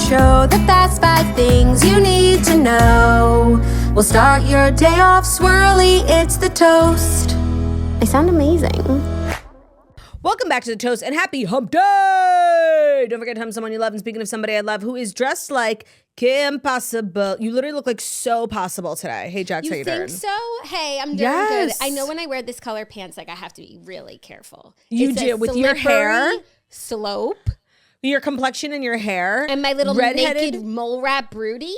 show, the fast 5 things you need to know. We'll start your day off swirly, it's the toast. I sound amazing. Welcome back to the toast and happy hump day! Don't forget to hump someone you love. And speaking of somebody I love who is dressed like Kim Possible. You literally look like so possible today. Hey, Jax, how you doing? You think so? Hey, I'm doing good. I know when I wear this color pants, like I have to be really careful. You do, with your hair. Slope. Your complexion and your hair. And my little naked mole rat broody.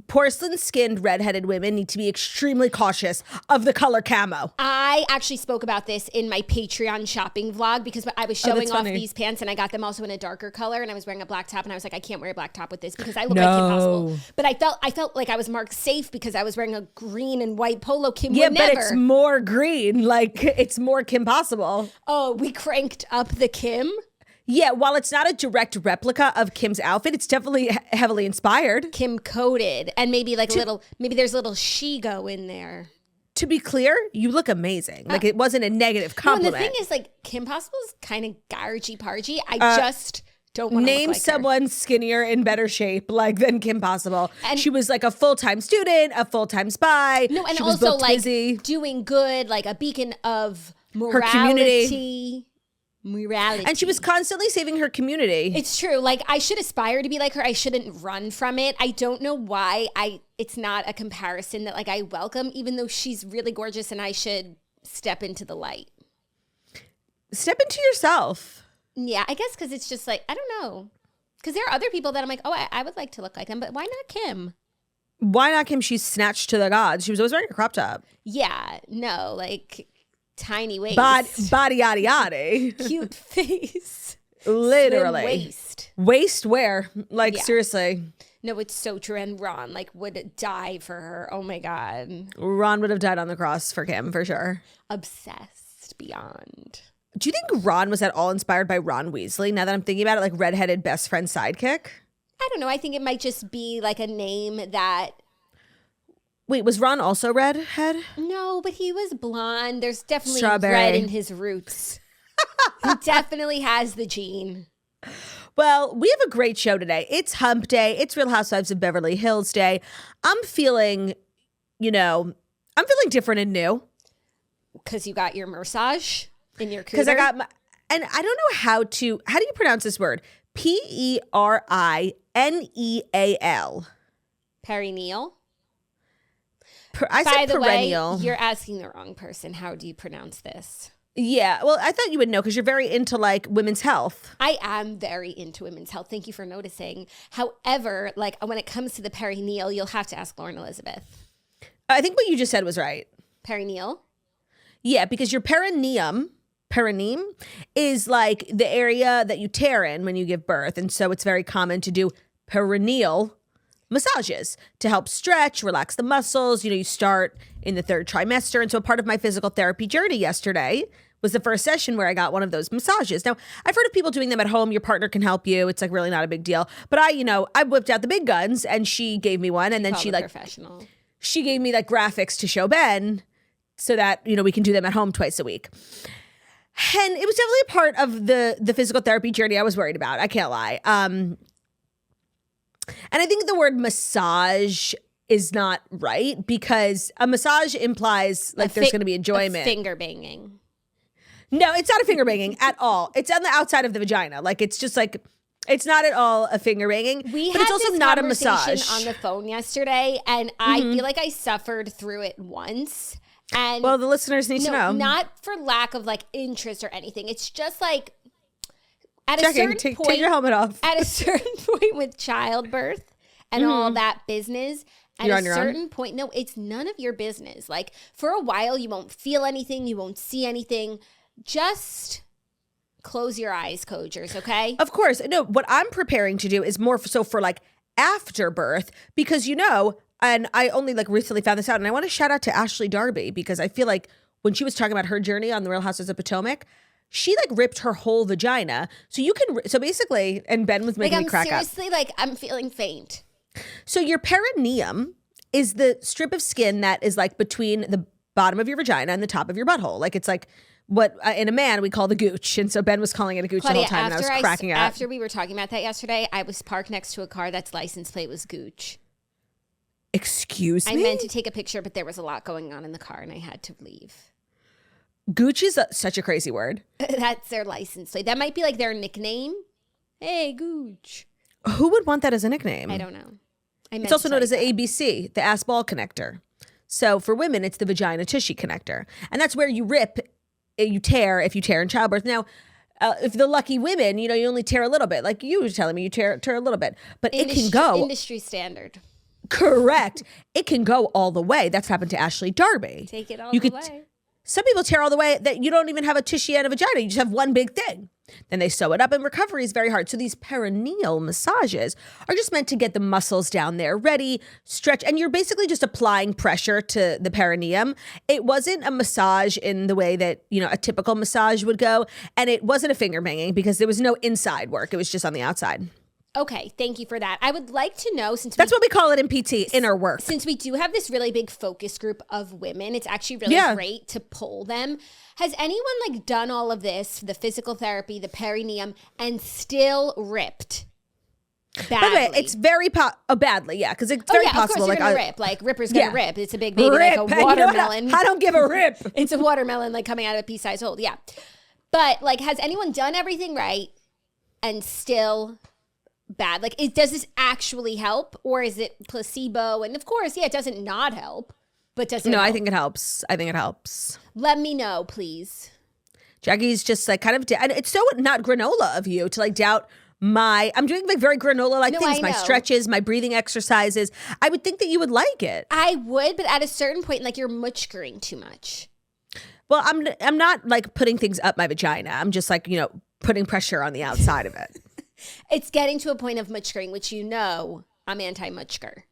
Porcelain-skinned redheaded women need to be extremely cautious of the color camo. I actually spoke about this in my Patreon shopping vlog because I was showing off these pants and I got them also in a darker color and I was wearing a black top and I was like, I can't wear a black top with this because I look like Kim Possible. But I felt like I was marked safe because I was wearing a green and white polo. Kim would never. Yeah, but it's more green. Like, it's more Kim Possible. Oh, we cranked up the Kim? Yeah, while it's not a direct replica of Kim's outfit, it's definitely heavily inspired. Kim coded, and maybe like maybe there's a little she-go in there. To be clear, you look amazing. Like it wasn't a negative compliment. No, and the thing is, like, Kim Possible's kind of gargy-pargy. I just don't want to name look like someone skinnier in better shape than Kim Possible. And she was like a full-time student, a full-time spy. No, and she also was like busy. Doing good, like a beacon of morality. Her community. And she was constantly saving her community. It's true. Like, I should aspire to be like her. I shouldn't run from it. I don't know why it's not a comparison that like I welcome, even though she's really gorgeous and I should step into the light. Step into yourself. Yeah, I guess because it's just like, I don't know. Because there are other people that I'm like, oh, I would like to look like them, but why not Kim? Why not Kim? She's snatched to the gods. She was always wearing a crop top. Yeah, no, like... Tiny waist. Body yada yada. Cute face. Literally. Slim waist. Waist where? Like, yeah. Seriously. No, it's so true. And Ron, like, would die for her. Oh, my God. Ron would have died on the cross for Kim, for sure. Obsessed beyond. Do you think Ron was at all inspired by Ron Weasley? Now that I'm thinking about it, like, redheaded best friend sidekick? I don't know. I think it might just be, like, a name that... Wait, was Ron also redhead? No, but he was blonde. There's definitely Strawberry. red in his roots. He definitely has the gene. Well, we have a great show today. It's hump day. It's Real Housewives of Beverly Hills day. I'm feeling, different and new. Because you got your massage in your cooter? Because I got my, and I don't know how do you pronounce this word? Perineal. Perineal? I By said the perennial. way, you're asking the wrong person. How do you pronounce this? Yeah, well, I thought you would know because you're very into like women's health. I am very into women's health. Thank you for noticing. However, like when it comes to the perineal, you'll have to ask Lauren Elizabeth. I think what you just said was right. Perineal? Yeah, because your perineum is like the area that you tear in when you give birth. And so it's very common to do perineal massages to help stretch, relax the muscles. You start in the 3rd trimester. And so part of my physical therapy journey yesterday was the first session where I got one of those massages. Now, I've heard of people doing them at home. Your partner can help you. It's like really not a big deal. But I whipped out the big guns and she gave me one. And then she professional. She gave me like graphics to show Ben so that, we can do them at home twice a week. And it was definitely a part of the physical therapy journey I was worried about. I can't lie. And I think the word massage is not right because a massage implies like there's going to be enjoyment. Finger banging. No, it's not a finger banging at all. It's on the outside of the vagina. Like it's just like, it's not at all a finger banging. But it's also not a massage. On the phone yesterday, and I feel like I suffered through it once. And well, the listeners need to know. Not for lack of like interest or anything. It's just like. At a certain point, take your helmet off. At a certain point with childbirth and all that business, at a certain point, no, it's none of your business. Like for a while, you won't feel anything, you won't see anything. Just close your eyes, Cogers, okay? Of course. No, what I'm preparing to do is more for like after birth because and I only like recently found this out, and I want to shout out to Ashley Darby because I feel like when she was talking about her journey on The Real Housewives of Potomac, she like ripped her whole vagina. So basically, and Ben was making me crack up. Seriously, like I'm feeling faint. So your perineum is the strip of skin that is like between the bottom of your vagina and the top of your butthole. Like it's like what in a man we call the gooch. And so Ben was calling it a gooch Claudia, the whole time, and I was cracking up. After we were talking about that yesterday, I was parked next to a car that's license plate was gooch. Excuse me? I meant to take a picture, but there was a lot going on in the car, and I had to leave. Gooch is such a crazy word. That's their license plate. That might be like their nickname. Hey, gooch. Who would want that as a nickname? I don't know. It's also known as the ABC, the ass ball connector. So for women, it's the vagina tushy connector. And that's where you rip, you tear if you tear in childbirth. Now, if the lucky women, you only tear a little bit. Like you were telling me, you tear a little bit. But it can go. Industry standard. Correct. It can go all the way. That's happened to Ashley Darby. Take it all the way. Some people tear all the way that you don't even have a tushy and a vagina. You just have one big thing. Then they sew it up, and recovery is very hard. So these perineal massages are just meant to get the muscles down there ready, stretch, and you're basically just applying pressure to the perineum. It wasn't a massage in the way that, a typical massage would go, and it wasn't a finger banging because there was no inside work. It was just on the outside. Okay, thank you for that. I would like to know, that's what we call it in PT, inner work. Since we do have this really big focus group of women, it's actually really great to poll them. Has anyone done all of this, the physical therapy, the perineum, and still ripped badly? By the way, it's very badly, yeah, because it's very possible. Of course you're gonna rip. Ripper's gonna rip. It's a big baby, like a watermelon. I don't give a rip. It's a watermelon coming out of a pea-sized hole. Yeah, but has anyone done everything right and still bad? Does this actually help, or is it placebo? And of course, it doesn't not help, but does it help? I think it helps. Let me know, please. Jackie's just kind of, and it's so not granola of you to doubt I'm doing very granola things, my stretches, my breathing exercises. I would think that you would like it. I would, but at a certain point, you're muchkering too much. Well, I'm not putting things up my vagina. I'm just putting pressure on the outside of it. It's getting to a point of muchkering, which I'm anti-muchker.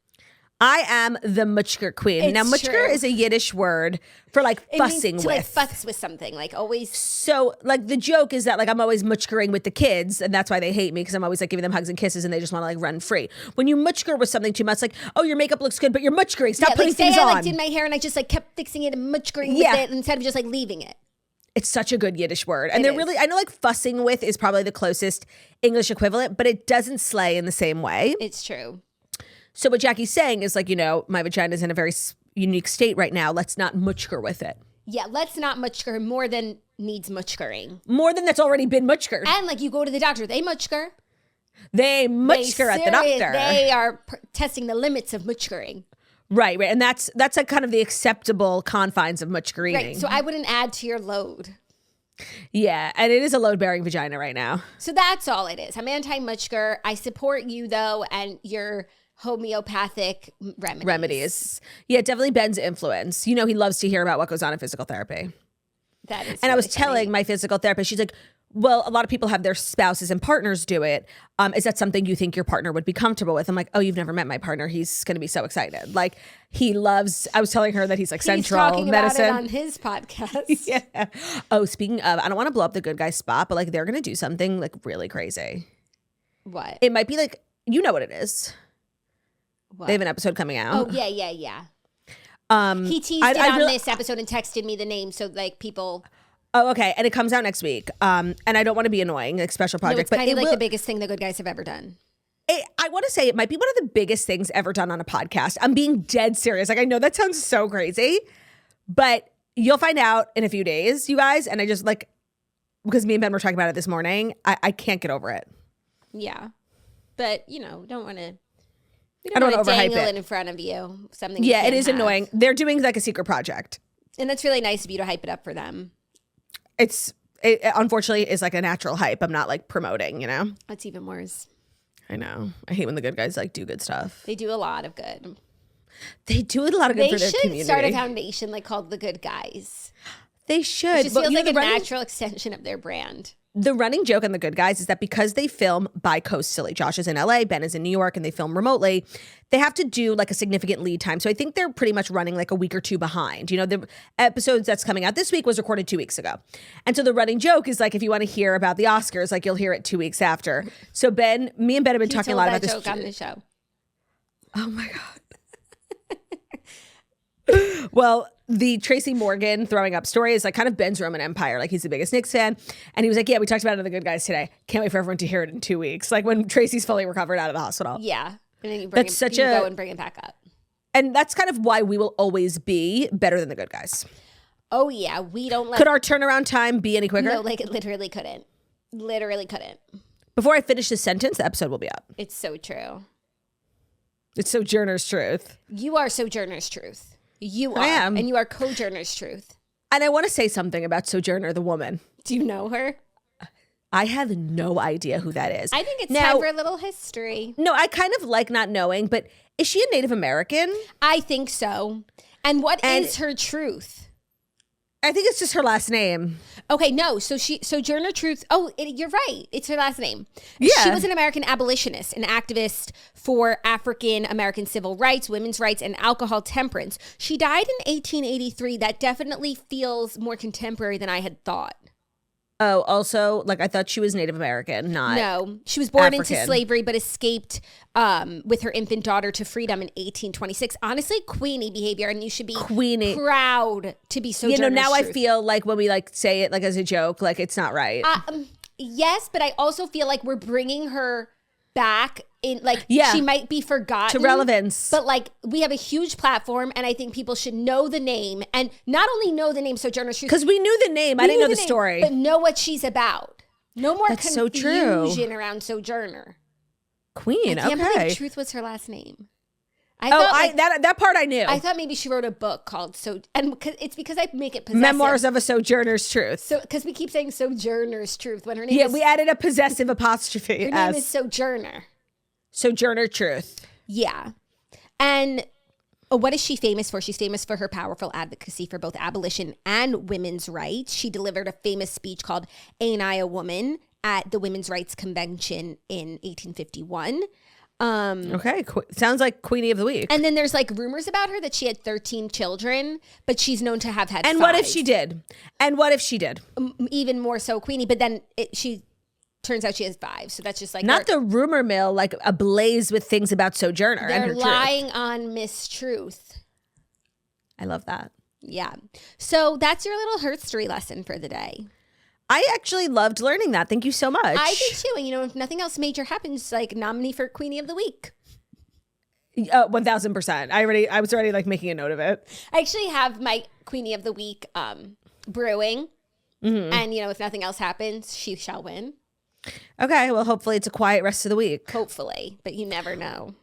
I am the muchker queen. It's now, muchker is a Yiddish word for fussing to with. Fuss with something, always. So, the joke is that I'm always muchkering with the kids, and that's why they hate me, because I'm always giving them hugs and kisses, and they just want to run free. When you muchker with something too much, oh, your makeup looks good, but you're muchkering. Stop putting things on. I did my hair and I just kept fixing it and muchkering with it instead of just leaving it. It's such a good Yiddish word. And I know fussing with is probably the closest English equivalent, but it doesn't slay in the same way. It's true. So what Jackie's saying is my vagina's in a very unique state right now. Let's not muchker with it. Yeah, let's not muchker more than needs muchkering. More than that's already been muchkered. And you go to the doctor, they muchker. They muchker at the doctor. They are testing the limits of muchkering. Right. And that's kind of the acceptable confines of muchkering. Right. So I wouldn't add to your load. Yeah, and it is a load-bearing vagina right now. So that's all it is. I'm anti-muchker. I support you, though, and your homeopathic remedies. Yeah, definitely Ben's influence. He loves to hear about what goes on in physical therapy. That is. And really I was funny. telling my physical therapist, she's like, well, a lot of people have their spouses and partners do it. Is that something you think your partner would be comfortable with? I'm like, oh, you've never met my partner. He's going to be so excited. He loves, I was telling her that he's central talking medicine. About it on his podcast. Yeah. Oh, speaking of, I don't want to blow up the good guy spot, but they're going to do something really crazy. What? It might be you know what it is. What? They have an episode coming out. Oh, yeah. He teased it on this episode and texted me the name so people... Oh, okay. And it comes out next week. And I don't want to be annoying, special project. No, it's kind of the biggest thing the good guys have ever done. I want to say it might be one of the biggest things ever done on a podcast. I'm being dead serious. I know that sounds so crazy, but you'll find out in a few days, you guys. And I just because me and Ben were talking about it this morning, I can't get over it. Yeah. But, don't want to... I don't want to overhype it in front of you. Something. Yeah, it is annoying. They're doing a secret project. And that's really nice of you to hype it up for them. It unfortunately is a natural hype. I'm not promoting, That's even worse. I know. I hate when the good guys do good stuff. They do a lot of good. They do a lot of good for their community. They should start a foundation called The Good Guys. They should. It just feels like a natural extension of their brand. The running joke on The Good Guys is that because they film bi-coastally, Josh is in LA, Ben is in New York, and they film remotely, they have to do a significant lead time. So I think they're pretty much running a week or two behind. The episodes that's coming out this week was recorded 2 weeks ago. And so the running joke is if you want to hear about the Oscars, you'll hear it 2 weeks after. So me and Ben have been talking a lot about this joke on the show. Oh my God. Well, the Tracy Morgan throwing up story is like kind of Ben's Roman Empire. Like he's the biggest Knicks fan. And he was like, yeah, we talked about it on The Good Guys today. Can't wait for everyone to hear it in 2 weeks. Like when Tracy's fully recovered out of the hospital. Yeah. And then you go and bring it back up. And that's kind of why we will always be better than The Good Guys. Oh, yeah. We don't let... Could our turnaround time be any quicker? No, like it literally couldn't. Literally couldn't. Before I finish this sentence, the episode will be up. It's so true. It's Sojourner's truth. You are Sojourner's truth. You are. I am. And you are Sojourner's truth. And I want to say something about Sojourner, the woman. Do you know her? I have no idea who that is. I think it's time for a little history. No, I kind of like not knowing, but is she a Native American? I think so. And what is her truth? I think it's just her last name. Okay, no. So Sojourner Truth. Oh, you're right. It's her last name. Yeah. She was an American abolitionist, an activist for African American civil rights, women's rights, and alcohol temperance. She died in 1883. That definitely feels more contemporary than I had thought. Oh, also, like I thought she was Native American, not No, she was born African. into slavery, but escaped with her infant daughter to freedom in 1826. Honestly, Queenie behavior, and you should be proud to be Sojourner's You know, now truth. I feel like when we like say it like as a joke, like it's not right. Yes, but I also feel like we're bringing her back in, like she might be forgotten to relevance, but like we have a huge platform, and I think people should know the name, and not only know the name Sojourner's Truth, because we knew the name. I didn't know the name, story, but know what she's about. No more That's confusion so true. around Sojourner. Queen. I can't okay. believe Truth was her last name. That part I knew. I thought maybe she wrote a book called it's because I make it possessive. Memoirs of a Sojourner's Truth. So because we keep saying Sojourner's Truth when her name is, we added a possessive apostrophe. Her name is Sojourner. Sojourner Truth. Yeah. And what is she famous for? She's famous for her powerful advocacy for both abolition and women's rights. She delivered a famous speech called Ain't I a Woman at the Women's Rights Convention in 1851. Okay. Sounds like Queenie of the Week. And then there's like rumors about her that she had 13 children, but she's known to have had 5. What if she did? And what if she did? Even more so Queenie, but then she turns out she has 5. So that's just like not the rumor mill, like ablaze with things about Sojourner. They're and her lying truth. on Miss Truth. I love that. Yeah. So that's your little herstory lesson for the day. I actually loved learning that. Thank you so much. I did too. And if nothing else major happens, like nominee for Queenie of the Week. 1000%. I was already like making a note of it. I actually have my Queenie of the Week brewing. Mm-hmm. And if nothing else happens, she shall win. Okay, well, hopefully it's a quiet rest of the week. Hopefully, but you never know.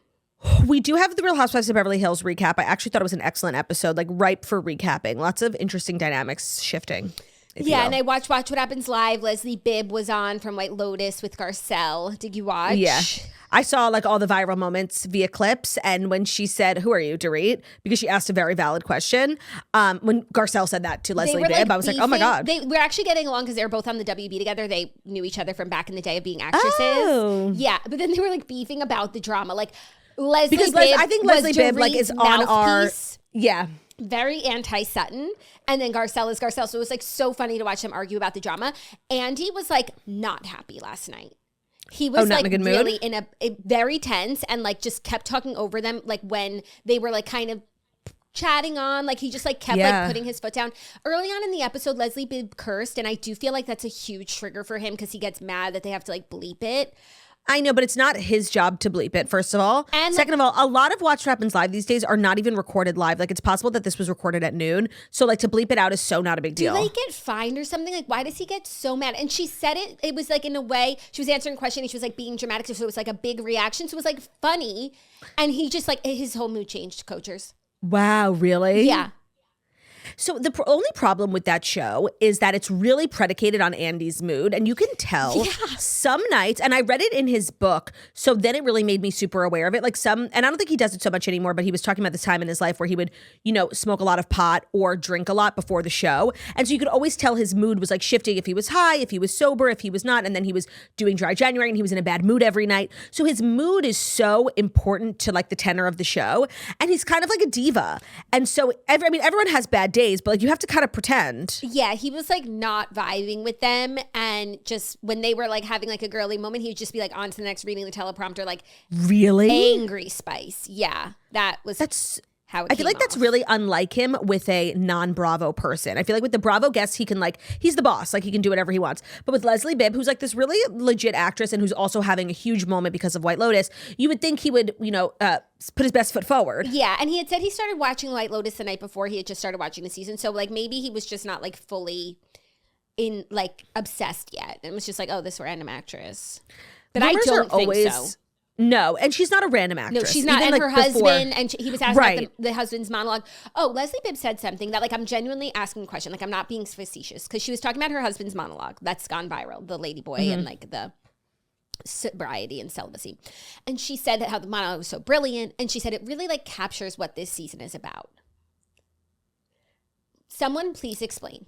We do have the Real Housewives of Beverly Hills recap. I actually thought it was an excellent episode, like ripe for recapping. Lots of interesting dynamics shifting. Yeah, and I watched What Happens Live. Leslie Bibb was on from White Lotus with Garcelle. Did you watch? Yeah. I saw like all the viral moments via clips, and when she said, "Who are you, Dorit?" because she asked a very valid question. When Garcelle said that to Leslie Bibb, I was like, "Oh my god!" We're actually getting along because they were both on the WB together. They knew each other from back in the day of being actresses. Oh. Yeah, but then they were like beefing about the drama, like Leslie Bibb. I think Leslie Bibb like is on our very anti-Sutton, and then Garcelle is Garcelle. So it was like so funny to watch them argue about the drama. Andy was like not happy last night. He was like really in a very tense and like just kept talking over them. Like when they were like kind of chatting on, like he just like kept like putting his foot down. Early on in the episode, Leslie Bibb cursed, and I do feel like that's a huge trigger for him because he gets mad that they have to like bleep it. I know, but it's not his job to bleep it, first of all. And second of all, a lot of Watch What Happens Live these days are not even recorded live. Like, it's possible that this was recorded at noon. So, like, to bleep it out is so not a big deal. Do they get fined or something? Like, why does he get so mad? And she said it was like in a way, she was answering a question and she was like being dramatic. So it was like a big reaction. So it was like funny. And he just like, his whole mood changed, Coachers. Wow, really? Yeah. So the only problem with that show is that it's really predicated on Andy's mood. And you can tell some nights, and I read it in his book, so then it really made me super aware of it. Like and I don't think he does it so much anymore, but he was talking about this time in his life where he would, smoke a lot of pot or drink a lot before the show. And so you could always tell his mood was like shifting if he was high, if he was sober, if he was not. And then he was doing Dry January and he was in a bad mood every night. So his mood is so important to like the tenor of the show. And he's kind of like a diva. And so, everyone has bad days, but like you have to kind of pretend. Yeah, he was like not vibing with them, and just when they were like having like a girly moment, he would just be like on to the next, reading the teleprompter, like really angry spice. Yeah, that's how it I feel like that's really unlike him with a non-Bravo person. I feel like with the Bravo guests, he can he's the boss. Like he can do whatever he wants. But with Leslie Bibb, who's like this really legit actress and who's also having a huge moment because of White Lotus, you would think he would, put his best foot forward. Yeah, and he had said he started watching White Lotus the night before he had just started watching the season. So like maybe he was just not like fully in like obsessed yet. And it was just like, oh, this random actress. But Rumors I don't think always, so. No, and she's not a random actress. No, she's not. Even, and her before. husband, and he was asking about the husband's monologue. Oh, Leslie Bibb said something that, like, I'm genuinely asking a question. Like, I'm not being facetious. Because she was talking about her husband's monologue. That's gone viral. The lady boy and, like, the sobriety and celibacy. And she said that how the monologue was so brilliant. And she said it really, like, captures what this season is about. Someone please explain.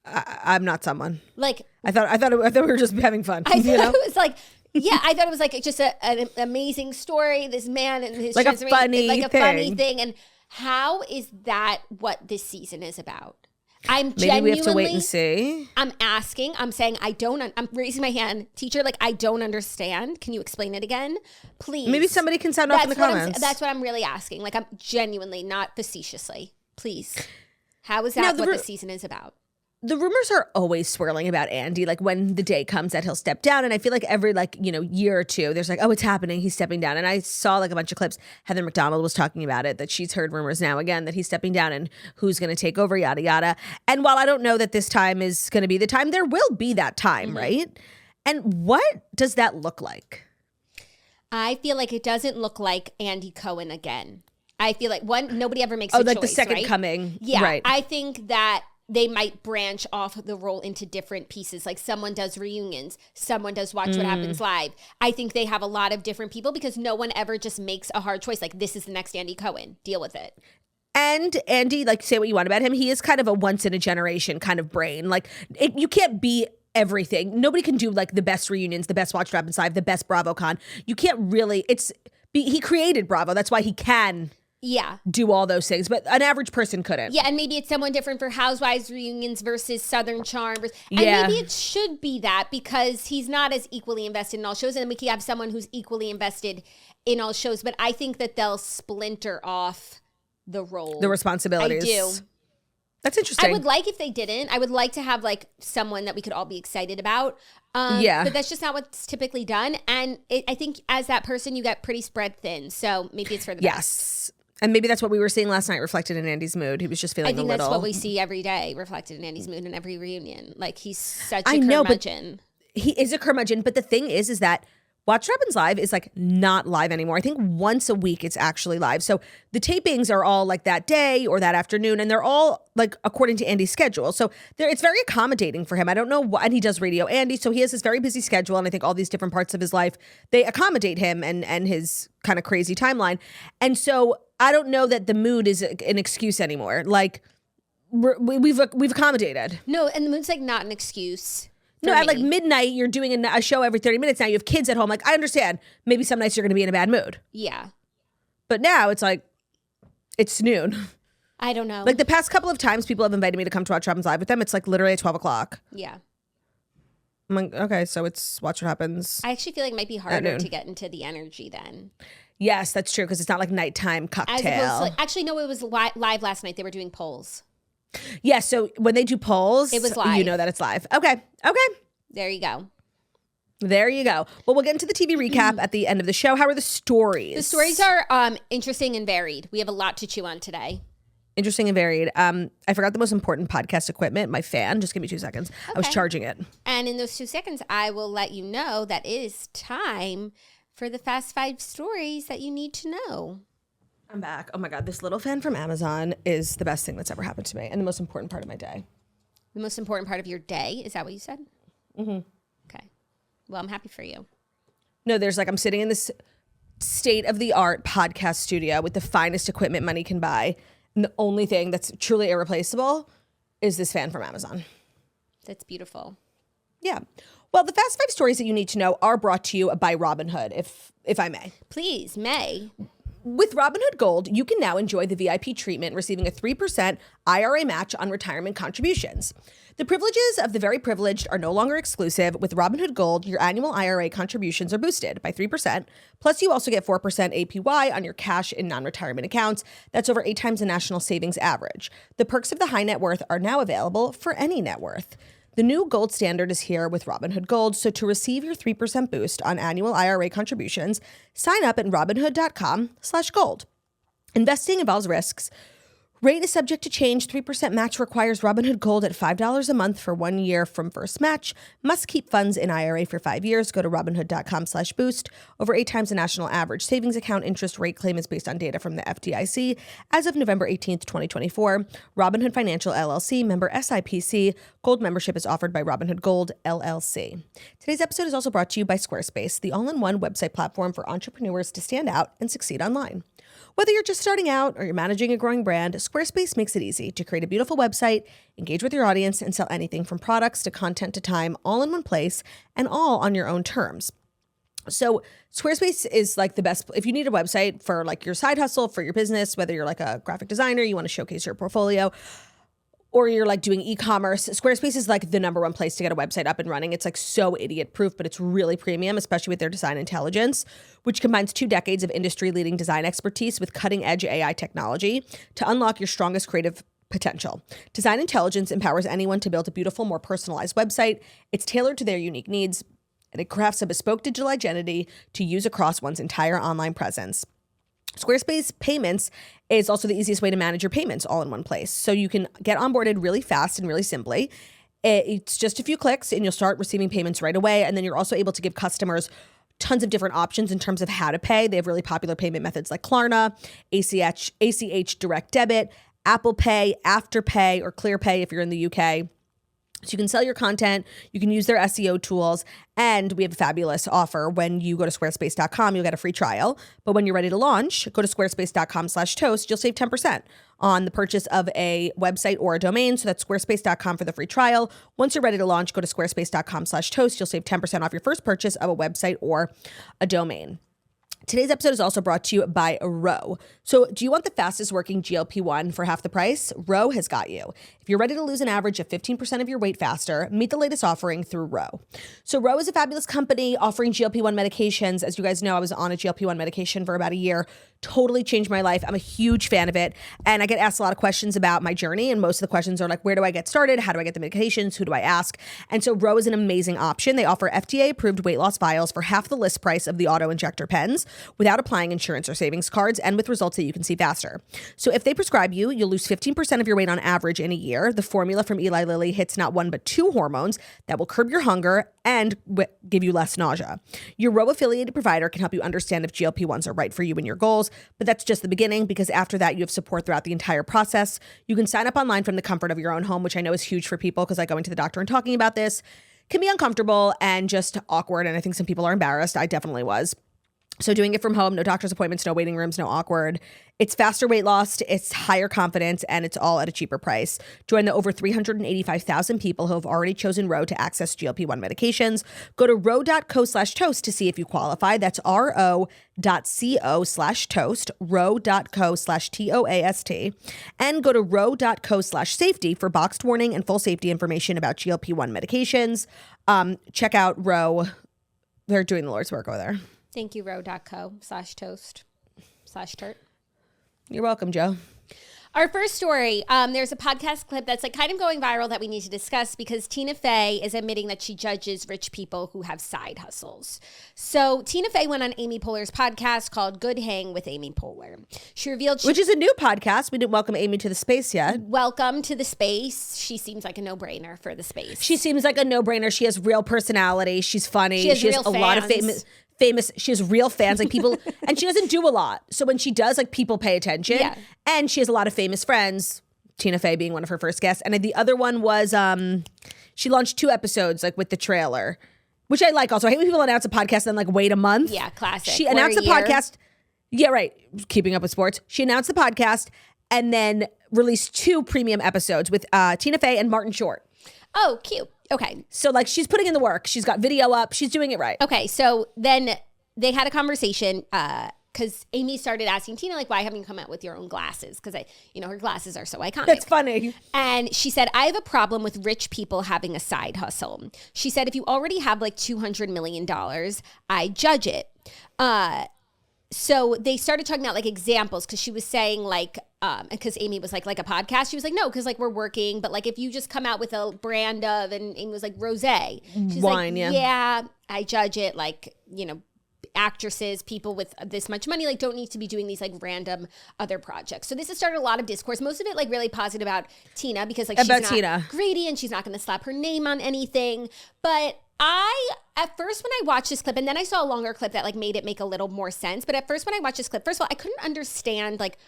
I'm not someone. Like, I thought we were just having fun. I thought it was like... Yeah, I thought it was like just an amazing story. This man and his like a funny thing. And how is that what this season is about? Maybe we have to wait and see. I'm asking. I'm saying I'm raising my hand, teacher. Like I don't understand. Can you explain it again, please? Maybe somebody can sound off in the comments. That's what I'm really asking. Like I'm genuinely, not facetiously. Please, how is that what the season is about? The rumors are always swirling about Andy, like when the day comes that he'll step down. And I feel like every year or two, there's like, oh, it's happening. He's stepping down. And I saw like a bunch of clips. Heather McDonald was talking about it, that she's heard rumors now again that he's stepping down and who's going to take over, yada, yada. And while I don't know that this time is going to be the time, there will be that time, right? And what does that look like? I feel like it doesn't look like Andy Cohen again. I feel like nobody ever makes a choice, like the second right? coming. Yeah, right. I think that they might branch off the role into different pieces. Like someone does reunions, someone does Watch What Happens Live. I think they have a lot of different people because no one ever just makes a hard choice. Like this is the next Andy Cohen. Deal with it. And Andy, like say what you want about him, he is kind of a once in a generation kind of brain. Like you can't be everything. Nobody can do like the best reunions, the best Watch What Happens Live, the best BravoCon. You can't really, he created Bravo. That's why he can do all those things, but an average person couldn't. Yeah, and maybe it's someone different for Housewives reunions versus Southern Charm. And maybe it should be that because he's not as equally invested in all shows, and then we can have someone who's equally invested in all shows. But I think that they'll splinter off the role. The responsibilities. I do. That's interesting. I would like if they didn't. I would like to have like someone that we could all be excited about. But that's just not what's typically done. And I think as that person, you get pretty spread thin. So maybe it's for the best. And maybe that's what we were seeing last night reflected in Andy's mood. He was just feeling a little. I think that's what we see every day reflected in Andy's mood in every reunion. Like he's such a curmudgeon. He is a curmudgeon. But the thing is that Watch What Happens Live is like not live anymore. I think once a week it's actually live. So the tapings are all like that day or that afternoon, and they're all like according to Andy's schedule. So it's very accommodating for him. I don't know what, and he does Radio Andy, so he has this very busy schedule, and I think all these different parts of his life, they accommodate him and his kind of crazy timeline. And so I don't know that the mood is an excuse anymore. Like we've accommodated. No, and the mood's like not an excuse. No, at like midnight, you're doing a show every 30 minutes. Now you have kids at home. Like, I understand. Maybe some nights you're going to be in a bad mood. Yeah. But now it's like, it's noon. I don't know. Like the past couple of times people have invited me to come to Watch What Happens Live with them, it's like literally at 12 o'clock. Yeah. I'm like, okay, so it's Watch What Happens. I actually feel like it might be harder to get into the energy then. Yes, that's true, because it's not like nighttime cocktail. As opposed to like, actually, no, it was live last night. They were doing polls. Yeah, so when they do polls, it was live. You know that it's live. Okay. There you go. Well, we'll get into the TV recap at the end of the show. How are the stories? The stories are interesting and varied. We have a lot to chew on today. Interesting and varied. I forgot the most important podcast equipment, my fan. Just give me 2 seconds. Okay. I was charging it. And in those 2 seconds, I will let you know that it is time for the Fast 5 stories that you need to know. I'm back. Oh my God, this little fan from Amazon is the best thing that's ever happened to me and the most important part of my day. The most important part of your day? Is that what you said? Mm-hmm. Okay. Well, I'm happy for you. No, there's like, I'm sitting in this state-of-the-art podcast studio with the finest equipment money can buy. And the only thing that's truly irreplaceable is this fan from Amazon. That's beautiful. Yeah. Well, the Fast 5 stories that you need to know are brought to you by Robinhood, if I may. Please, May. With Robinhood Gold, you can now enjoy the VIP treatment, receiving a 3% IRA match on retirement contributions. The privileges of the very privileged are no longer exclusive. With Robinhood Gold, your annual IRA contributions are boosted by 3%. Plus, you also get 4% APY on your cash in non-retirement accounts. That's over 8 times the national savings average. The perks of the high net worth are now available for any net worth. The new gold standard is here with Robinhood Gold, so to receive your 3% boost on annual IRA contributions, sign up at Robinhood.com/gold. Investing involves risks. Rate is subject to change. 3% match requires Robinhood Gold at $5 a month for 1 year from first match. Must keep funds in IRA for 5 years. Go to Robinhood.com/boost. Over 8 times the national average savings account interest rate. Claim is based on data from the FDIC. As of November 18th, 2024, Robinhood Financial LLC, member SIPC. Gold membership is offered by Robinhood Gold LLC. Today's episode is also brought to you by Squarespace, the all-in-one website platform for entrepreneurs to stand out and succeed online. Whether you're just starting out or you're managing a growing brand, Squarespace makes it easy to create a beautiful website, engage with your audience, and sell anything from products to content to time, all in one place and all on your own terms. So Squarespace is like the best. If you need a website for like your side hustle, for your business, whether you're like a graphic designer, you want to showcase your portfolio, or you're like doing e-commerce, Squarespace is like the number one place to get a website up and running. It's like so idiot proof, but it's really premium, especially with their design intelligence, which combines 2 decades of industry leading design expertise with cutting edge AI technology to unlock your strongest creative potential. Design intelligence empowers anyone to build a beautiful, more personalized website. It's tailored to their unique needs, and it crafts a bespoke digital identity to use across one's entire online presence. Squarespace Payments is also the easiest way to manage your payments all in one place. So you can get onboarded really fast and really simply. It's just a few clicks and you'll start receiving payments right away. And then you're also able to give customers tons of different options in terms of how to pay. They have really popular payment methods like Klarna, ACH Direct Debit, Apple Pay, Afterpay, or ClearPay if you're in the UK. So you can sell your content, you can use their SEO tools, and we have a fabulous offer. When you go to squarespace.com, you'll get a free trial. But when you're ready to launch, go to squarespace.com/toast. You'll save 10% on the purchase of a website or a domain. So that's squarespace.com for the free trial. Once you're ready to launch, go to squarespace.com/toast. You'll save 10% off your first purchase of a website or a domain. Today's episode is also brought to you by Ro. So do you want the fastest working GLP-1 for half the price? Ro has got you. If you're ready to lose an average of 15% of your weight faster, meet the latest offering through Ro. So Ro is a fabulous company offering GLP-1 medications. As you guys know, I was on a GLP-1 medication for about a year. Totally changed my life. I'm a huge fan of it. And I get asked a lot of questions about my journey. And most of the questions are like, where do I get started? How do I get the medications? Who do I ask? And so Ro is an amazing option. They offer FDA-approved weight loss vials for half the list price of the auto-injector pens without applying insurance or savings cards and with results that you can see faster. So if they prescribe you, you'll lose 15% of your weight on average in a year. The formula from Eli Lilly hits not 1 but 2 hormones that will curb your hunger and give you less nausea. Your Ro affiliated provider can help you understand if GLP-1s are right for you and your goals, but that's just the beginning because after that you have support throughout the entire process. You can sign up online from the comfort of your own home, which I know is huge for people because like going to the doctor and talking about this can be uncomfortable and just awkward. And I think some people are embarrassed. I definitely was. So doing it from home, no doctor's appointments, no waiting rooms, no awkward. It's faster weight loss, it's higher confidence, and it's all at a cheaper price. Join the over 385,000 people who have already chosen Ro to access GLP-1 medications. Go to ro.co/toast to see if you qualify. That's ro.co/toast, ro.co/TOAST. And go to ro.co/safety for boxed warning and full safety information about GLP-1 medications. Check out Ro. They're doing the Lord's work over there. Thank you, ro.co/toast/turt. You're welcome, Joe. Our first story, there's a podcast clip that's like kind of going viral that we need to discuss because Tina Fey is admitting that she judges rich people who have side hustles. So Tina Fey went on Amy Poehler's podcast called Good Hang with Amy Poehler. She revealed... Which is a new podcast. We didn't welcome Amy to the space yet. Welcome to the space. She seems like a no-brainer for the space. She seems like a no-brainer. She has real personality. She's funny. She has a lot of famous, she has real fans, like people, and she doesn't do a lot. So when she does, like people pay attention. Yeah. And she has a lot of famous friends, Tina Fey being one of her first guests. And the other one was, she launched 2 episodes like with the trailer, which I like also. I hate when people announce a podcast and then like wait a month. Yeah, classic. She announced the podcast. Yeah, right. Keeping Up with Sports. She announced the podcast and then released 2 premium episodes with Tina Fey and Martin Short. Oh, cute. Okay. So like she's putting in the work. She's got video up. She's doing it right. Okay. So then they had a conversation because Amy started asking Tina, like, why haven't you come out with your own glasses? Because her glasses are so iconic. That's funny. And she said, I have a problem with rich people having a side hustle. She said, if you already have like $200 million, I judge it. So they started talking about like examples, because she was saying like, because Amy was like a podcast. She was like, no, because like we're working, but like if you just come out with a brand of, and Amy was like rosé. She's wine, like, yeah, I judge it. Like, actresses, people with this much money, like don't need to be doing these like random other projects. So this has started a lot of discourse. Most of it like really positive about Tina, because like she's not greedy and she's not going to slap her name on anything. But at first when I watched this clip, and then I saw a longer clip that like made it make a little more sense. But at first when I watched this clip, first of all, I couldn't understand like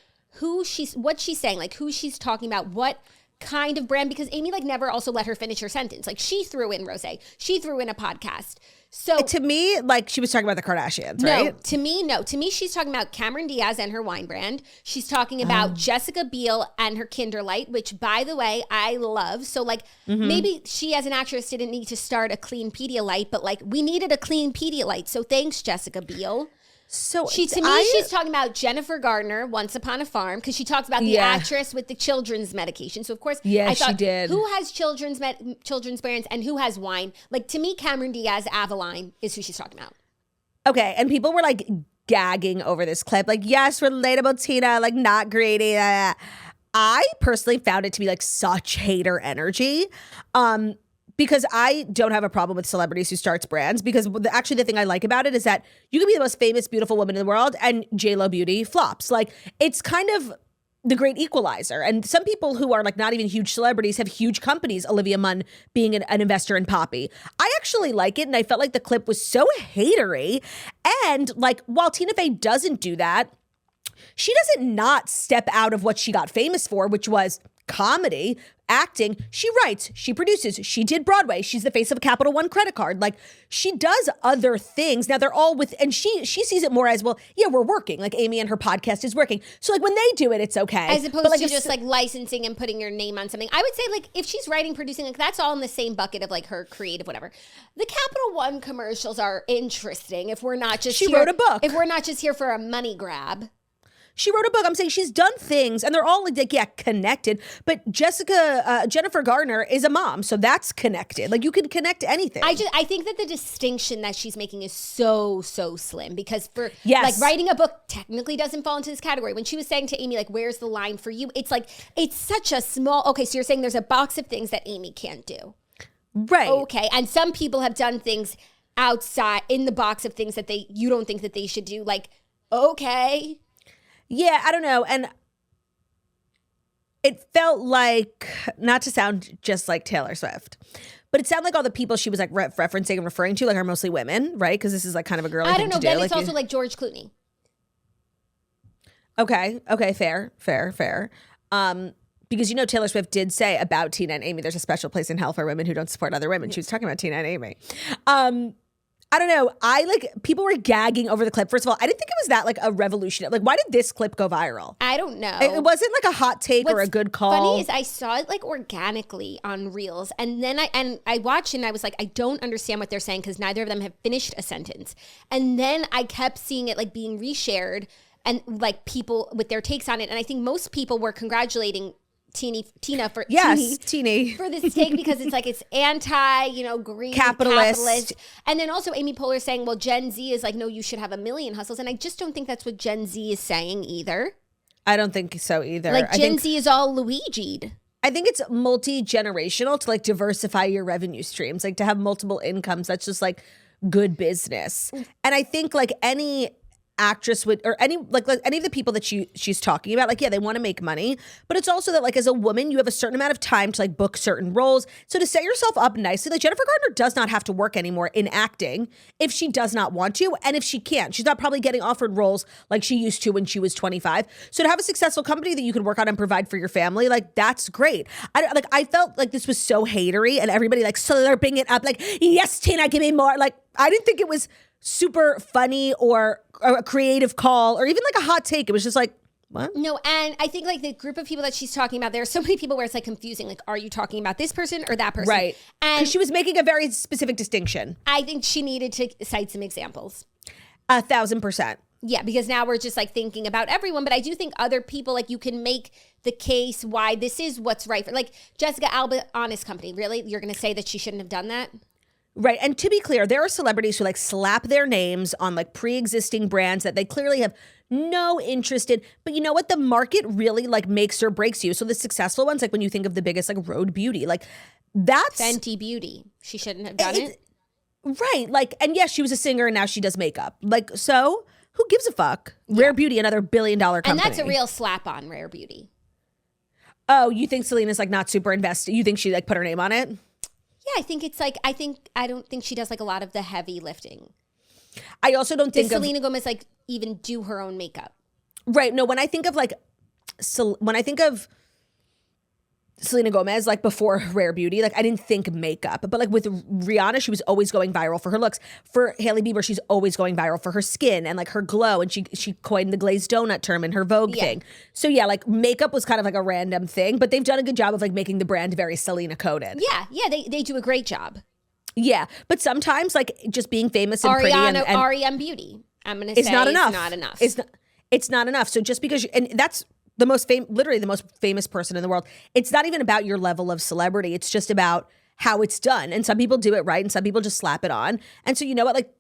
what she's saying, like who she's talking about, what kind of brand, because Amy like never also let her finish her sentence. Like she threw in rosé, she threw in a podcast. So to me, like she was talking about the Kardashians, right? No, to me, no. To me, she's talking about Cameron Diaz and her wine brand. She's talking about Jessica Biel and her Kinderlight, which, by the way, I love. So, like, maybe she as an actress didn't need to start a clean Pedialyte, but like we needed a clean Pedialyte. So thanks, Jessica Biel. So she's talking about Jennifer Garner, Once Upon a Farm, because she talks about the actress with the children's medication. So of course, I thought, she did. Who has children's brands and who has wine? Like to me, Cameron Diaz, Avaline is who she's talking about. Okay, and people were like gagging over this clip, like yes, relatable Tina, like not greedy. I personally found it to be like such hater energy. Because I don't have a problem with celebrities who starts brands, because actually the thing I like about it is that you can be the most famous, beautiful woman in the world and JLo Beauty flops. Like it's kind of the great equalizer. And some people who are like not even huge celebrities have huge companies, Olivia Munn being an investor in Poppy. I actually like it, and I felt like the clip was so hatery. And like while Tina Fey doesn't do that, she doesn't not step out of what she got famous for, which was comedy, acting. She writes, she produces, she did Broadway. She's the face of a Capital One credit card. Like she does other things. Now they're all with, and she sees it more as, well, yeah, we're working. Like Amy and her podcast is working. So like when they do it, it's okay. As opposed to just like licensing and putting your name on something. I would say like if she's writing, producing, like that's all in the same bucket of like her creative, whatever. The Capital One commercials are interesting if we're not just wrote a book. If we're not just here for a money grab. She wrote a book. I'm saying she's done things, and they're all like, yeah, connected. But Jennifer Garner is a mom, so that's connected. Like you can connect anything. I think that the distinction that she's making is so slim, because like writing a book technically doesn't fall into this category. When she was saying to Amy, like, where's the line for you? It's like, it's such a small, okay, so you're saying there's a box of things that Amy can't do. Right. Okay. And some people have done things outside in the box of things that you don't think that they should do. Like, okay. Yeah, I don't know. And it felt like, not to sound just like Taylor Swift, but it sounded like all the people she was like referencing and referring to like are mostly women, right? Because this is like kind of a girly thing to do. I don't know, then it's also like George Clooney. Okay, fair. Because Taylor Swift did say about Tina and Amy, there's a special place in hell for women who don't support other women. She was talking about Tina and Amy. I don't know. People were gagging over the clip. First of all, I didn't think it was that like a revolution. Like, why did this clip go viral? I don't know. It wasn't like a hot take or a good call. What's funny is I saw it like organically on Reels, and then I watched it and I was like, I don't understand what they're saying because neither of them have finished a sentence. And then I kept seeing it like being reshared and like people with their takes on it. And I think most people were congratulating Tina for Teeny for this take because it's like it's anti, green capitalist. And then also Amy Poehler saying, well, Gen Z is like, no, you should have a million hustles. And I just don't think that's what Gen Z is saying either. I don't think so either. Like Gen Z is all Luigi'd. I think it's multi-generational to like diversify your revenue streams, like to have multiple incomes. That's just like good business. And I think like any actress would, or any of the people that she's talking about, like, yeah, they want to make money, but it's also that like as a woman you have a certain amount of time to like book certain roles. So to set yourself up nicely, like Jennifer Garner does not have to work anymore in acting if she does not want to, and if she can't, she's not probably getting offered roles like she used to when she was 25. So to have a successful company that you can work on and provide for your family, like that's great. I felt like this was so hatery and everybody like slurping it up like, yes, Tina, give me more. Like I didn't think it was super funny or a creative call or even like a hot take. It was just like, what? No, and I think like the group of people that she's talking about, there are so many people where it's like confusing. Like, are you talking about this person or that person? Right. And she was making a very specific distinction. I think she needed to cite some examples. 1,000%. Yeah, because now we're just like thinking about everyone. But I do think other people, like you can make the case why this is what's right for, like Jessica Alba, Honest Company. Really? You're going to say that she shouldn't have done that? Right. And to be clear, there are celebrities who like slap their names on like pre-existing brands that they clearly have no interest in. But you know what? The market really like makes or breaks you. So the successful ones, like when you think of the biggest, like Rhode Beauty, like that's Fenty Beauty. She shouldn't have done it. Right. Like, and yes, she was a singer and now she does makeup. Like, so who gives a fuck? Yeah. Rare Beauty, another $1 billion company. And that's a real slap on Rare Beauty. Oh, you think Selena's like not super invested? You think she like put her name on it? Yeah, I think it's like, I don't think she does like a lot of the heavy lifting. I also don't think Selena Gomez like even do her own makeup. Right. No, when I think of Selena Gomez, like before Rare Beauty, like I didn't think makeup, but like with Rihanna, she was always going viral for her looks. For Hailey Bieber, she's always going viral for her skin and like her glow. And she coined the glazed donut term in her Vogue thing. So yeah, like makeup was kind of like a random thing, but they've done a good job of like making the brand very Selena coded. Yeah, they do a great job. Yeah, but sometimes like just being famous and pretty and REM Beauty, I'm gonna say, not enough. It's not enough. It's not enough. So just because and that's literally the most famous person in the world. It's not even about your level of celebrity. It's just about how it's done. And some people do it right and some people just slap it on. And so you know what, like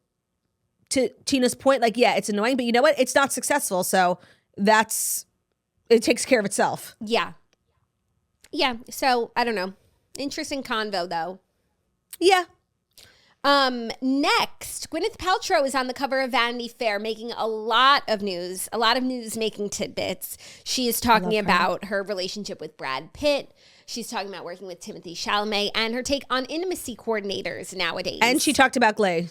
to Tina's point, like, yeah, it's annoying, but you know what? It's not successful. So it takes care of itself. Yeah. Yeah. So I don't know. Interesting convo though. Yeah. Next, Gwyneth Paltrow is on the cover of Vanity Fair making a lot of news making tidbits. She is talking about her relationship with Brad Pitt. She's talking about working with Timothee Chalamet and her take on intimacy coordinators nowadays. And she talked about Glay.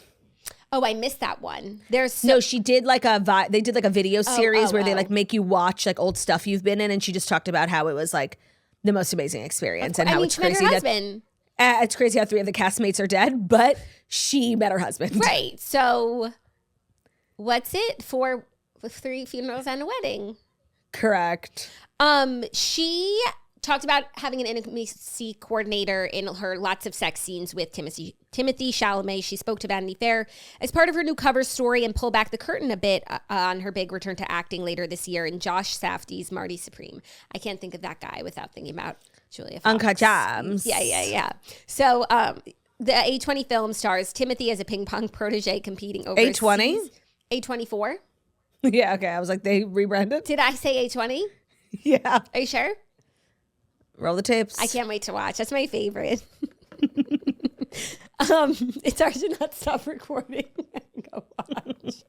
Oh, I missed that one. No, she did like they did like a video series where they like make you watch like old stuff you've been in, and she just talked about how it was like the most amazing experience and how it's crazy that it's crazy how 3 of the castmates are dead, but she met her husband. Right. So what's it? 3 funerals and a wedding. Correct. She talked about having an intimacy coordinator in her lots of sex scenes with Timothee Chalamet. She spoke to Vanity Fair as part of her new cover story and pull back the curtain a bit on her big return to acting later this year in Josh Safdie's Marty Supreme. I can't think of that guy without thinking about Julia Fox. Uncut Gems. Yeah. So the A20 film stars Timothee as a ping pong protege competing overseas. A20? A24? Yeah, okay. I was like, they rebranded? Did I say A20? Yeah. Are you sure? Roll the tapes. I can't wait to watch. That's my favorite. It's hard to not stop recording and go watch.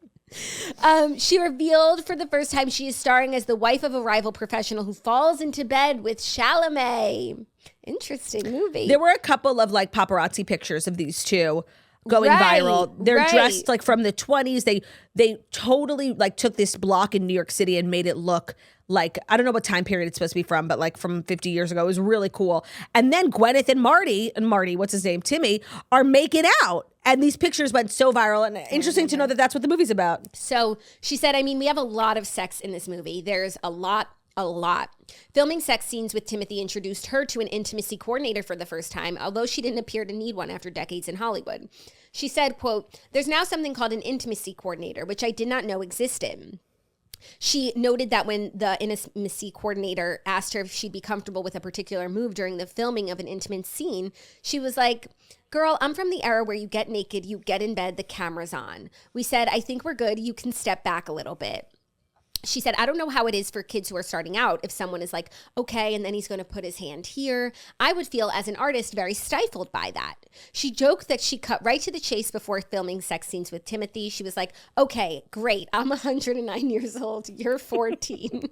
She revealed for the first time she is starring as the wife of a rival professional who falls into bed with Chalamet. Interesting movie. There were a couple of like paparazzi pictures of these two going viral. They're dressed like from the 20s. They totally like took this block in New York City and made it look like, I don't know what time period it's supposed to be from, but like from 50 years ago. It was really cool. And then Gwyneth and Marty, what's his name, Timmy, are making out. And these pictures went so viral, and interesting to know that that's what the movie's about. So she said, I mean, we have a lot of sex in this movie. There's a lot. Filming sex scenes with Timothee introduced her to an intimacy coordinator for the first time, although she didn't appear to need one after decades in Hollywood. She said, quote, there's now something called an intimacy coordinator, which I did not know existed. She noted that when the intimacy coordinator asked her if she'd be comfortable with a particular move during the filming of an intimate scene, she was like, girl, I'm from the era where you get naked, you get in bed, the camera's on. We said, I think we're good. You can step back a little bit. She said, I don't know how it is for kids who are starting out. If someone is like, okay, and then he's going to put his hand here, I would feel as an artist very stifled by that. She joked that she cut right to the chase before filming sex scenes with Timothee. She was like, okay, great. I'm 109 years old. You're 14.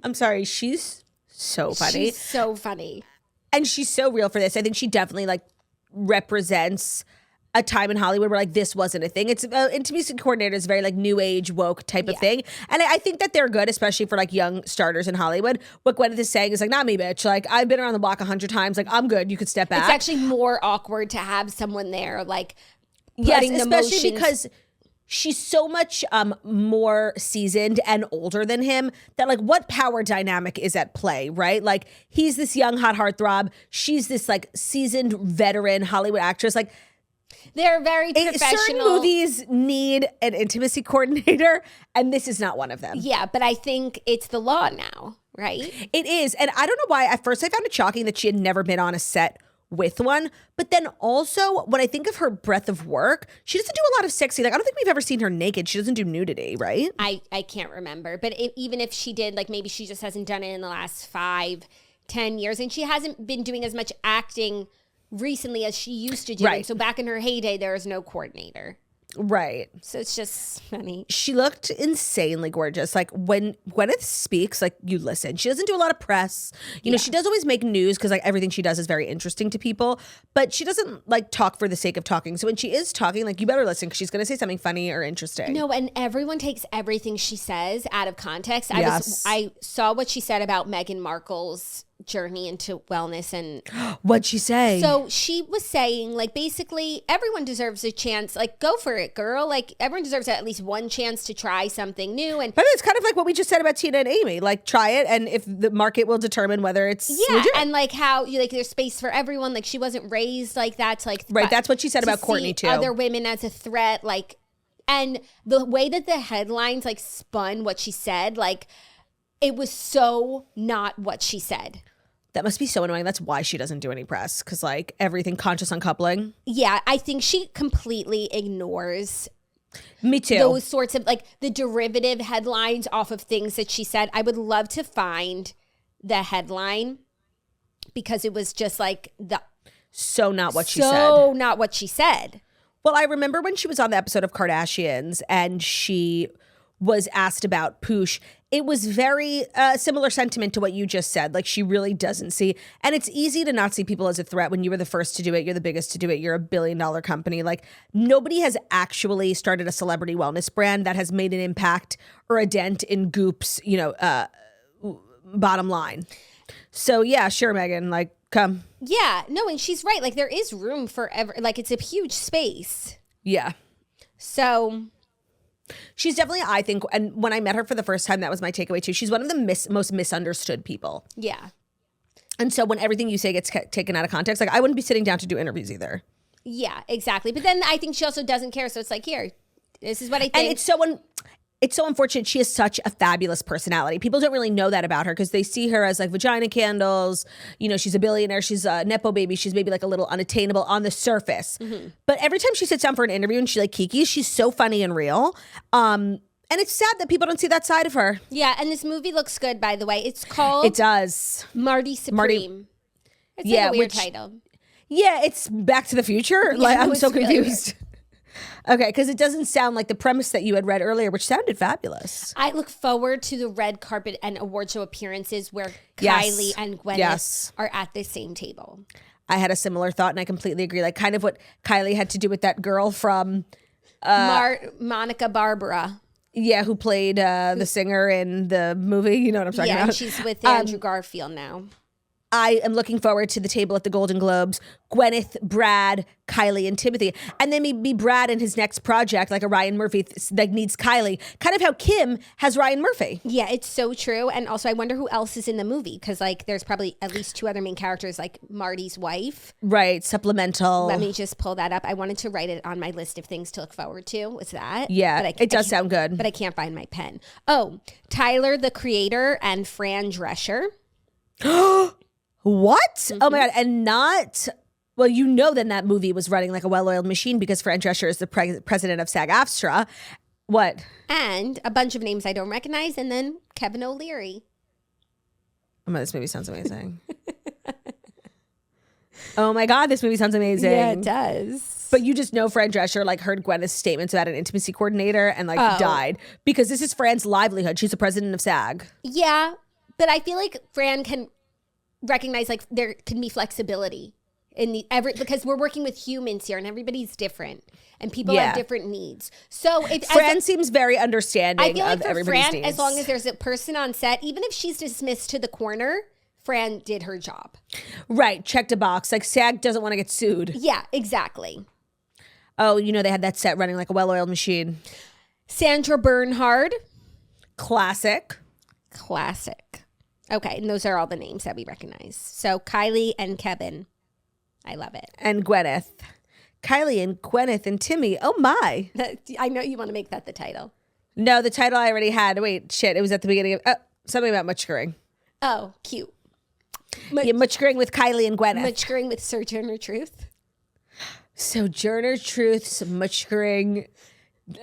I'm sorry. She's so funny. She's so funny. And she's so real for this. I think she definitely like represents a time in Hollywood where like this wasn't a thing. It's intimacy coordinator is very like new age woke type of thing. And I think that they're good, especially for like young starters in Hollywood. What Gwyneth is saying is like, not me, bitch. Like I've been around the block 100 times. Like I'm good. You could step back. It's actually more awkward to have someone there like putting the motions. Especially because she's so much more seasoned and older than him that like what power dynamic is at play, right? Like he's this young hot heartthrob. She's this like seasoned veteran Hollywood actress. Like They're very professional. Certain movies need an intimacy coordinator, and this is not one of them. Yeah, but I think it's the law now, right? It is. And I don't know why. At first, I found it shocking that she had never been on a set with one. But then also, when I think of her breadth of work, she doesn't do a lot of sexy. Like, I don't think we've ever seen her naked. She doesn't do nudity, right? I can't remember. But even if she did, like, maybe she just hasn't done it in the last 5-10 years. And she hasn't been doing as much acting recently as she used to do. Right. And so back in her heyday, there was no coordinator. Right. So it's just funny. She looked insanely gorgeous. Like, when Gwyneth speaks, like, you listen. She doesn't do a lot of press. You know, she does always make news because, like, everything she does is very interesting to people. But she doesn't, like, talk for the sake of talking. So when she is talking, like, you better listen because she's going to say something funny or interesting. No, and everyone takes everything she says out of context. Yes. I saw what she said about Meghan Markle's journey into wellness, and What'd she say? so she was saying, like, basically everyone deserves a chance. Like, go for it, girl. Like, everyone deserves at least one chance to try something new. And But it's kind of like what we just said about Tina and Amy. Like, try it, and if the market will determine whether it's legit. and like how you like there's space for everyone. Like, she wasn't raised like that. To, like, Right, that's what she said to about Courtney, see too. Other women as a threat, like, and the way that the headlines like spun what she said, like, it was so not what she said. That must be so annoying. That's why she doesn't do any press, because, like, everything conscious uncoupling. Yeah, I think she completely ignores Me too. those sorts of, like, the derivative headlines off of things that she said. I would love to find the headline because it was just like so not what she said. So not what she said. Well, I remember when she was on the episode of Kardashians and she was asked about Poosh. It was very similar sentiment to what you just said. Like, she really doesn't see. And it's easy to not see people as a threat when you were the first to do it. You're the biggest to do it. You're a $1 billion company. Like, nobody has actually started a celebrity wellness brand that has made an impact or a dent in Goop's, bottom line. So, yeah, sure, Megan. Like, come. Yeah, no, and she's right. Like, there is room for like, it's a huge space. Yeah. So she's definitely, I think, and when I met her for the first time, that was my takeaway too. She's one of the most misunderstood people. yeah. And so when everything you say gets taken out of context, like, I wouldn't be sitting down to do interviews either. Yeah, exactly. But then I think she also doesn't care. So it's like, here, this is what I think. And it's so unfortunate. She has such a fabulous personality. People don't really know that about her because they see her as, like, vagina candles. You know, she's a billionaire. She's a Nepo baby. She's maybe, like, a little unattainable on the surface. Mm-hmm. But every time she sits down for an interview and she, like, kikis, she's so funny and real. And it's sad that people don't see that side of her. Yeah, and this movie looks good, by the way. It's called It does. Marty Supreme. It's yeah, like a weird title. Yeah, it's Back to the Future. Like, I'm so confused. Really okay, because it doesn't sound like the premise that you had read earlier, which sounded fabulous. I look forward to the red carpet and award show appearances where Yes. Kylie and Gwyneth are at the same table. I had a similar thought, and I completely agree. Like, kind of what Kylie had to do with that girl from Monica Barbara. Yeah, who played the singer in the movie. You know what I'm talking Yeah, about? and she's with Andrew Garfield now. I am looking forward to the table at the Golden Globes. Gwyneth, Brad, Kylie, and Timothee. And then maybe Brad in his next project, like a Ryan Murphy that needs Kylie. Kind of how Kim has Ryan Murphy. Yeah, it's so true. And also, I wonder who else is in the movie. Because, like, there's probably at least 2 other main characters, like Marty's wife. Right, supplemental. Let me just pull that up. I wanted to write it on my list of things to look forward to. Was that? Yeah, but it does sound good. But I can't find my pen. Oh, Tyler, the Creator, and Fran Drescher. What? Mm-hmm. Oh my God. And not, well, you know, then that movie was running like a well-oiled machine because Fran Drescher is the president of SAG-AFTRA. What? And a bunch of names I don't recognize. And then Kevin O'Leary. Oh my, this movie sounds amazing. Oh my God, this movie sounds amazing. Yeah, it does. But you just know Fran Drescher, like, heard Gwyneth's statements about an intimacy coordinator and, like, died. Because this is Fran's livelihood. She's the president of SAG. Yeah, but I feel like Fran can recognize, like, there can be flexibility in because we're working with humans here and everybody's different and people have different needs. So if Fran seems very understanding I feel like of for everybody's Fran, needs. as long as there's a person on set, even if she's dismissed to the corner, Fran did her job. Right, checked a box. Like, SAG doesn't want to get sued. Yeah, exactly. Oh, you know, they had that set running like a well-oiled machine. Sandra Bernhard. Classic. Okay, and those are all the names that we recognize. So Kylie and Kevin. I love it. And Gwyneth. Kylie and Gwyneth and Timmy. Oh my. I know you want to make that the title. No, the title I already had. Wait, shit. It was at the beginning of something about mutchkering. Oh, cute. Mutchkering with Kylie and Gwyneth. Mutchkering with Sojourner Truth. Sojourner Truth's mutchkering.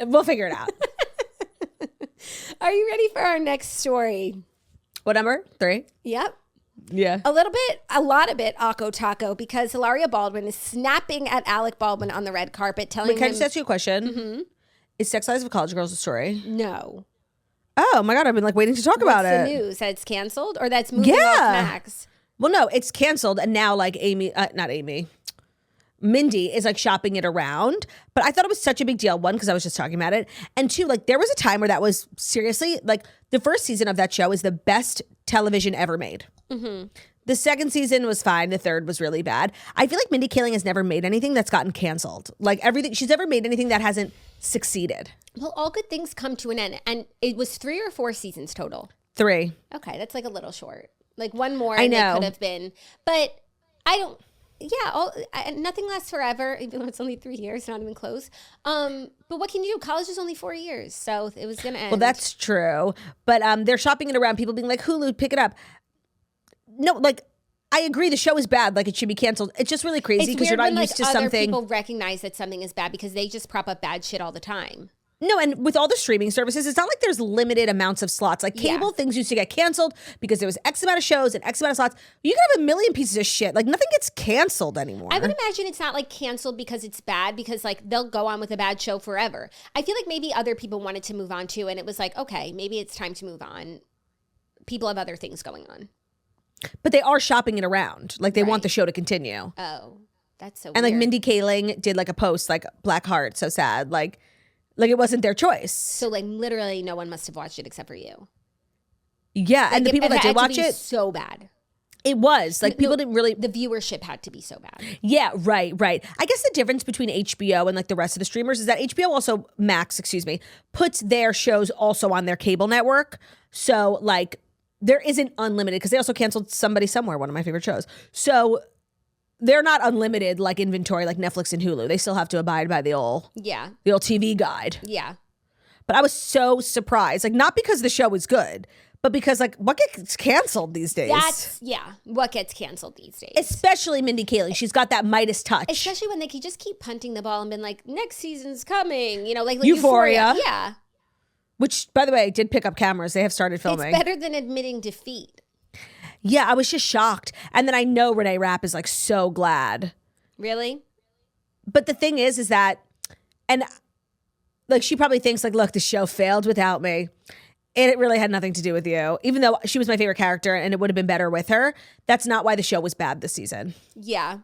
We'll figure it out. Are you ready for our next story? What number? 3? Yep. Yeah. A lot of it, Akko Taco, because Hilaria Baldwin is snapping at Alec Baldwin on the red carpet, telling him... Can I just ask you a question? Mm-hmm. Is Sex Lives of College Girls a story? No. Oh my God, I've been like waiting to talk about it. What's the news? That it's canceled or that's moving off Max? Well, no, it's canceled, and now like Mindy is like shopping it around. But I thought it was such a big deal. 1, because I was just talking about it. And 2, like there was a time where that was seriously like the first season of that show is the best television ever made. Mm-hmm. The second season was fine. The third was really bad. I feel like Mindy Kaling has never made anything that's gotten canceled. Like everything, she's never made anything that hasn't succeeded. Well, all good things come to an end. And it was 3 or 4 seasons total. 3. Okay, that's like a little short. Like one more I know. and it could have been. But I don't... Yeah, nothing lasts forever, even though it's only 3 years, not even close. But what can you do? College is only 4 years, so it was going to end. Well, that's true. But they're shopping it around, people being like, Hulu, pick it up. No, like, I agree the show is bad, like it should be canceled. It's just really crazy because you're not used to something. Other people recognize that something is bad because they just prop up bad shit all the time. No, and with all the streaming services, it's not like there's limited amounts of slots. Like cable, things used to get canceled because there was X amount of shows and X amount of slots. You can have a million pieces of shit. Like nothing gets canceled anymore. I would imagine it's not like canceled because it's bad, because like they'll go on with a bad show forever. I feel like maybe other people wanted to move on too, and it was like, okay, maybe it's time to move on. People have other things going on. But they are shopping it around. Like they want the show to continue. Oh, that's so And weird. like Mindy Kaling did like a post like Black Heart, so sad. Like it wasn't their choice. So like literally no one must have watched it except for you. Yeah, Like, and the people that did watch it, so bad. It was like people didn't really. The viewership had to be so bad. Yeah, right. I guess the difference between HBO and like the rest of the streamers is that HBO also Max, puts their shows also on their cable network. So like there isn't unlimited, because they also canceled Somebody Somewhere, one of my favorite shows. So they're not unlimited like inventory like Netflix and Hulu. They still have to abide by the old TV guide. Yeah. But I was so surprised, like not because the show was good, but because like what gets canceled these days? What gets canceled these days? Especially Mindy Kaling. She's got that Midas touch. Especially when they could just keep punting the ball and been like, next season's coming. You know, like Euphoria. Yeah. Which, by the way, did pick up cameras. They have started filming. It's better than admitting defeat. Yeah, I was just shocked. And then I know Renee Rapp is like so glad. Really? But the thing is that, and like she probably thinks like, look, the show failed without me. And it really had nothing to do with you. Even though she was my favorite character and it would have been better with her, that's not why the show was bad this season. Yeah.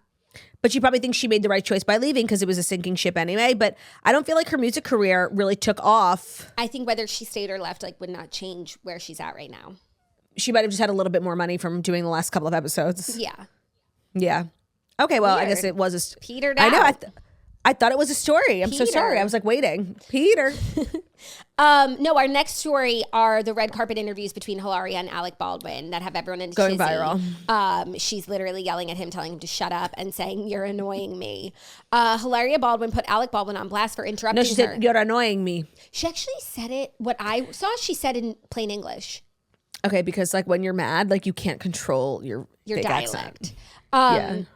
But she probably thinks she made the right choice by leaving because it was a sinking ship anyway. But I don't feel like her music career really took off. I think whether she stayed or left like would not change where she's at right now. She might have just had a little bit more money from doing the last couple of episodes. Yeah. Yeah. Okay, well, Weird. I guess it was Petered I know. out. I thought it was a story. I'm so sorry. I was like waiting. Peter. No, our next story are the red carpet interviews between Hilaria and Alec Baldwin that have everyone in a Going tizzy. viral. She's literally yelling at him, telling him to shut up and saying, "You're annoying me." Hilaria Baldwin put Alec Baldwin on blast for interrupting her. No, she said, "You're annoying me." She actually said it. What I saw, she said in plain English. Okay, because like when you're mad, like you can't control your fake dialect. Accent.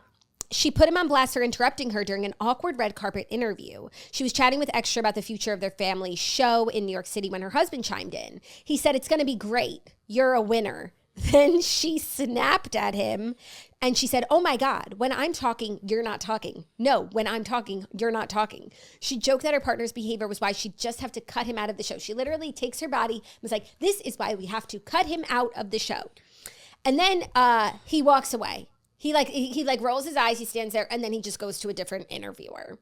She put him on blast for interrupting her during an awkward red carpet interview. She was chatting with Extra about the future of their family show in New York City when her husband chimed in. He said, "It's going to be great. You're a winner." Then she snapped at him and she said, "Oh my God, when I'm talking, you're not talking. No, when I'm talking, you're not talking." She joked that her partner's behavior was why she'd just have to cut him out of the show. She literally takes her body and was like, "This is why we have to cut him out of the show." And then he walks away. He rolls his eyes, he stands there, and then he just goes to a different interviewer.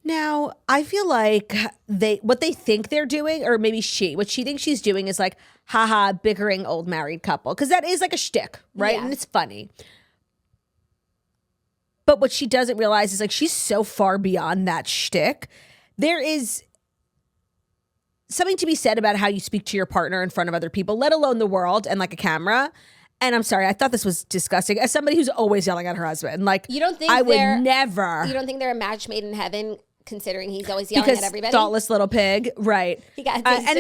Now, I feel like what they think they're doing, or maybe what she thinks she's doing is like, haha, bickering old married couple. Because that is like a shtick, right? Yeah. And it's funny. But what she doesn't realize is like she's so far beyond that shtick. There is something to be said about how you speak to your partner in front of other people, let alone the world and like a camera. And I'm sorry, I thought this was disgusting. As somebody who's always yelling at her husband, like, you don't think I would never. You don't think they're a match made in heaven, considering he's always yelling at everybody? Thoughtless little pig, right? He got and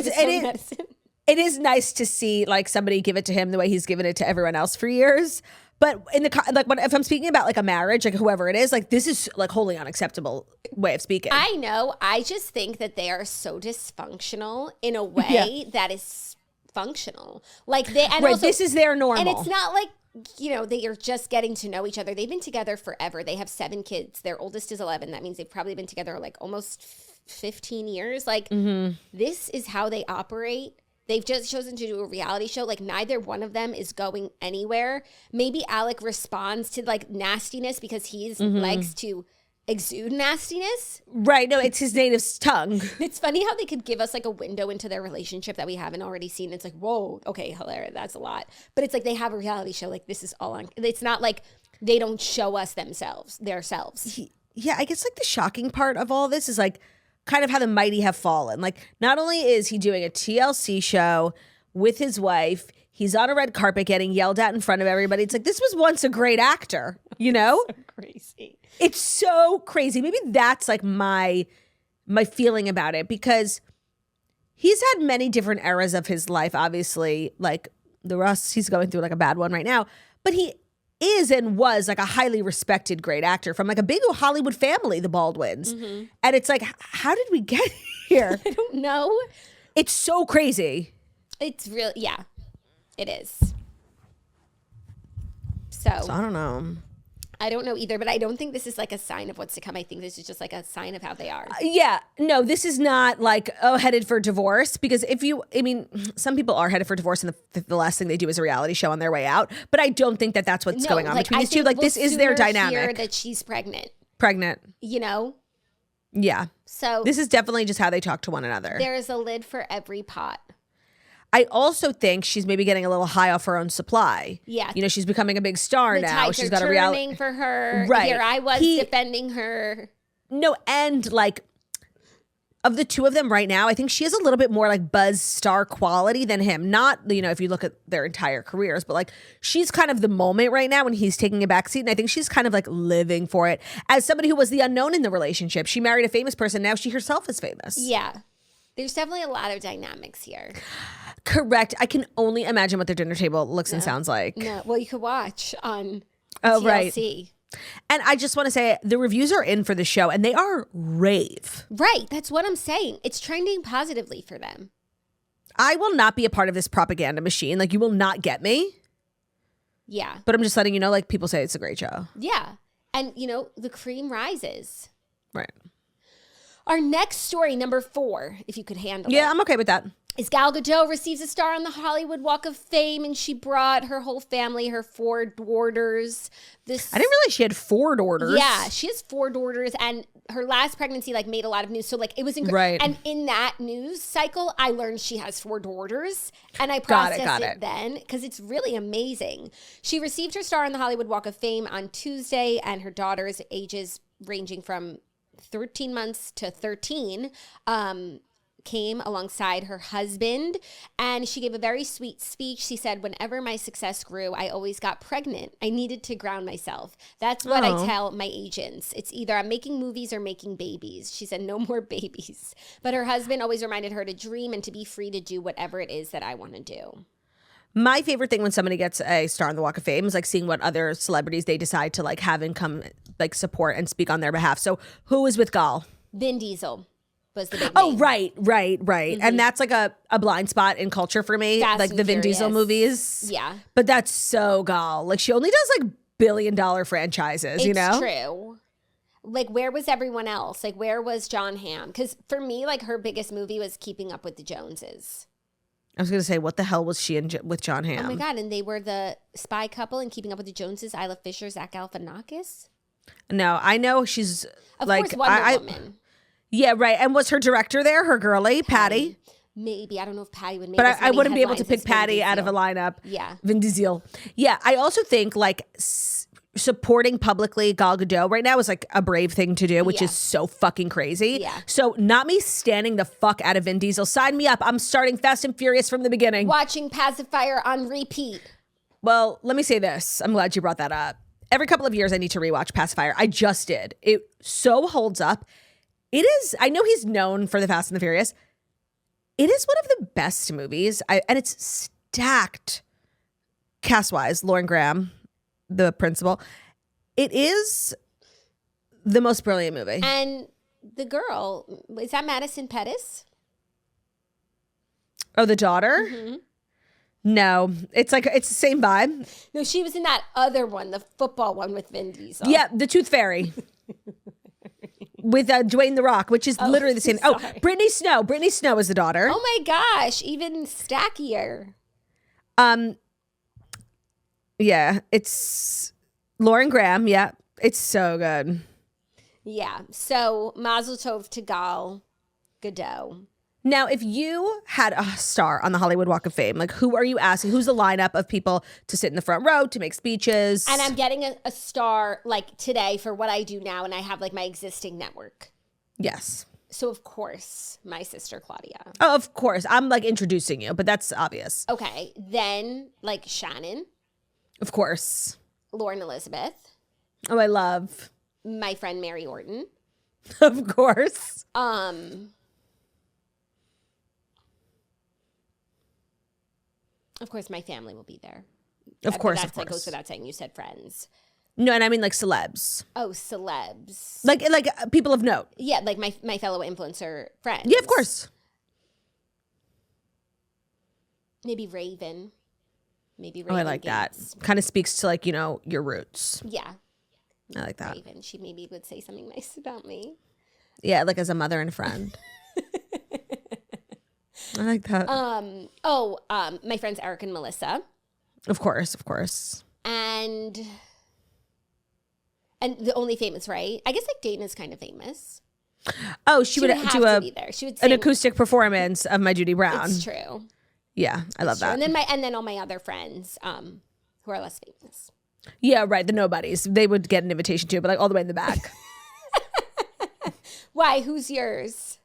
it is nice to see like somebody give it to him the way he's given it to everyone else for years. But in the like, if I'm speaking about like a marriage, like whoever it is, like this is like wholly unacceptable way of speaking. I know. I just think that they are so dysfunctional in a way that is functional. Like they, and also, this is their normal, and it's not like, you know, they are just getting to know each other. They've been together forever. They have 7 kids. Their oldest is 11. That means they've probably been together like almost 15 years. Like this is how they operate. They've just chosen to do a reality show. Like neither one of them is going anywhere. Maybe Alec responds to like nastiness because he likes to exude nastiness. Right. No, it's his native tongue. It's funny how they could give us like a window into their relationship that we haven't already seen. It's like, whoa, okay, Hilaria, that's a lot. But it's like they have a reality show. Like this is all on. It's not like they don't show us themselves. Yeah, I guess like the shocking part of all this is like kind of how the mighty have fallen. Like not only is he doing a TLC show with his wife, he's on a red carpet getting yelled at in front of everybody. It's like, this was once a great actor, you know? So crazy. It's so crazy. Maybe that's like my feeling about it, because he's had many different eras of his life, obviously, like the Russ, he's going through like a bad one right now, but he is and was like a highly respected great actor from like a big Hollywood family, the Baldwins. And it's like, how did we get here? I don't know. It's so crazy. It's real. Yeah, it is. So I don't know. I don't know either, but I don't think this is like a sign of what's to come. I think this is just like a sign of how they are. Yeah. No, this is not like, oh, headed for divorce. Because some people are headed for divorce and the last thing they do is a reality show on their way out. But I don't think that that's what's going on between these two. Like, this is their dynamic. Hear that she's pregnant. You know? Yeah. So this is definitely just how they talk to one another. There is a lid for every pot. I also think she's maybe getting a little high off her own supply. Yeah. You know, she's becoming a big star now. She's got a reality for her. Right. Here I was defending her. No, and like of the two of them right now, I think she has a little bit more like buzz star quality than him. Not, you know, if you look at their entire careers, but like she's kind of the moment right now when he's taking a backseat. And I think she's kind of like living for it. As somebody who was the unknown in the relationship, she married a famous person. Now she herself is famous. Yeah. There's definitely a lot of dynamics here. Correct. I can only imagine what their dinner table looks and sounds like. No, well, you could watch on TLC. Right. And I just want to say the reviews are in for the show and they are rave. Right. That's what I'm saying. It's trending positively for them. I will not be a part of this propaganda machine. Like, you will not get me. Yeah. But I'm just letting you know, like, people say it's a great show. Yeah. And, you know, the cream rises. Right. Our next story, number 4, if you could handle it. Yeah, I'm okay with that. Is Gal Gadot receives a star on the Hollywood Walk of Fame, and she brought her whole family, her 4 daughters. I didn't realize she had 4 daughters. Yeah, she has 4 daughters, and her last pregnancy like made a lot of news. So like it was right. And in that news cycle, I learned she has 4 daughters, and I processed it then because it's really amazing. She received her star on the Hollywood Walk of Fame on Tuesday, and her daughters, ages ranging from 13 months to 13, came alongside her husband, and she gave a very sweet speech. She said, whenever my success grew, I always got pregnant. I needed to ground myself. That's what I tell my agents. It's either I'm making movies or making babies. She said, no more babies. But her husband always reminded her to dream and to be free to do whatever it is that I want to do. My favorite thing when somebody gets a star on the Walk of Fame is like seeing what other celebrities they decide to like have and come like support and speak on their behalf. So who is with Gal? Vin Diesel was the big Oh, name. right. Mm-hmm. And that's like a blind spot in culture for me. Fast like and the Vin Furious. Diesel movies. Yeah. But that's so Gal. Like she only does like billion-dollar franchises, you know? It's true. Like, where was everyone else? Like, where was John Hamm? Because for me, like, her biggest movie was Keeping Up with the Joneses. I was going to say, what the hell was she in with John Hamm? Oh, my God. And they were the spy couple in Keeping Up with the Joneses, Isla Fisher, Zach Galifianakis. No, I know she's Of like... course, Wonder Woman. Yeah, right. And was her director there, her girlie, Patty? Maybe. I don't know if Patty would make But as I many wouldn't be able to headlines pick as Vin Patty out of a Diesel. lineup. Yeah. Vin Diesel. Yeah, I also think like supporting publicly Gal Gadot right now is like a brave thing to do, which is so fucking crazy. Yeah. So not me standing the fuck out of Vin Diesel. Sign me up. I'm starting Fast and Furious from the beginning. Watching Pacifier on repeat. Well, let me say this. I'm glad you brought that up. Every couple of years, I need to rewatch Pacifier. I just did. It so holds up. It is, I know he's known for The Fast and the Furious. It is one of the best movies. And it's stacked cast-wise. Lauren Graham, the principal. It is the most brilliant movie. And the girl, is that Madison Pettis? Oh, the daughter? Mm-hmm. No, it's the same vibe. No, she was in that other one, the football one with Vin Diesel. Yeah, the Tooth Fairy. With Dwayne The Rock, which is literally the same. Sorry. Oh, Brittany Snow. Brittany Snow is the daughter. Oh my gosh, even stackier. Yeah, it's Lauren Graham. Yeah, it's so good. Yeah, so Mazel Tov to Gadot. Now, if you had a star on the Hollywood Walk of Fame, like who are you asking? Who's the lineup of people to sit in the front row, to make speeches? And I'm getting a star like today for what I do now, and I have like my existing network. Yes. So, of course, my sister Claudia. Oh, of course. I'm like introducing you, but that's obvious. Okay. Then like Shannon. Of course. Lauren Elizabeth. Oh, I love. My friend Mary Orton. Of course. Of course, my family will be there. Of course, that goes without saying. You said friends. No, and I mean like celebs. Oh, celebs. Like people of note. Yeah, like my fellow influencer friends. Yeah, of course. Maybe Raven. Oh, I like Gates. that. Kind of speaks to like, your roots. Yeah. I like that. Raven. She maybe would say something nice about me. Yeah, like as a mother and a friend. I like that. My friends Eric and Melissa. Of course. And the only famous, right? I guess like Dana's kind of famous. Oh, she would have do to be there. She would sing an acoustic performance of My Judy Brown. It's true. Yeah, I love that. And then all my other friends who are less famous. Yeah, right. The nobodies. They would get an invitation too, but like all the way in the back. Why? Who's yours?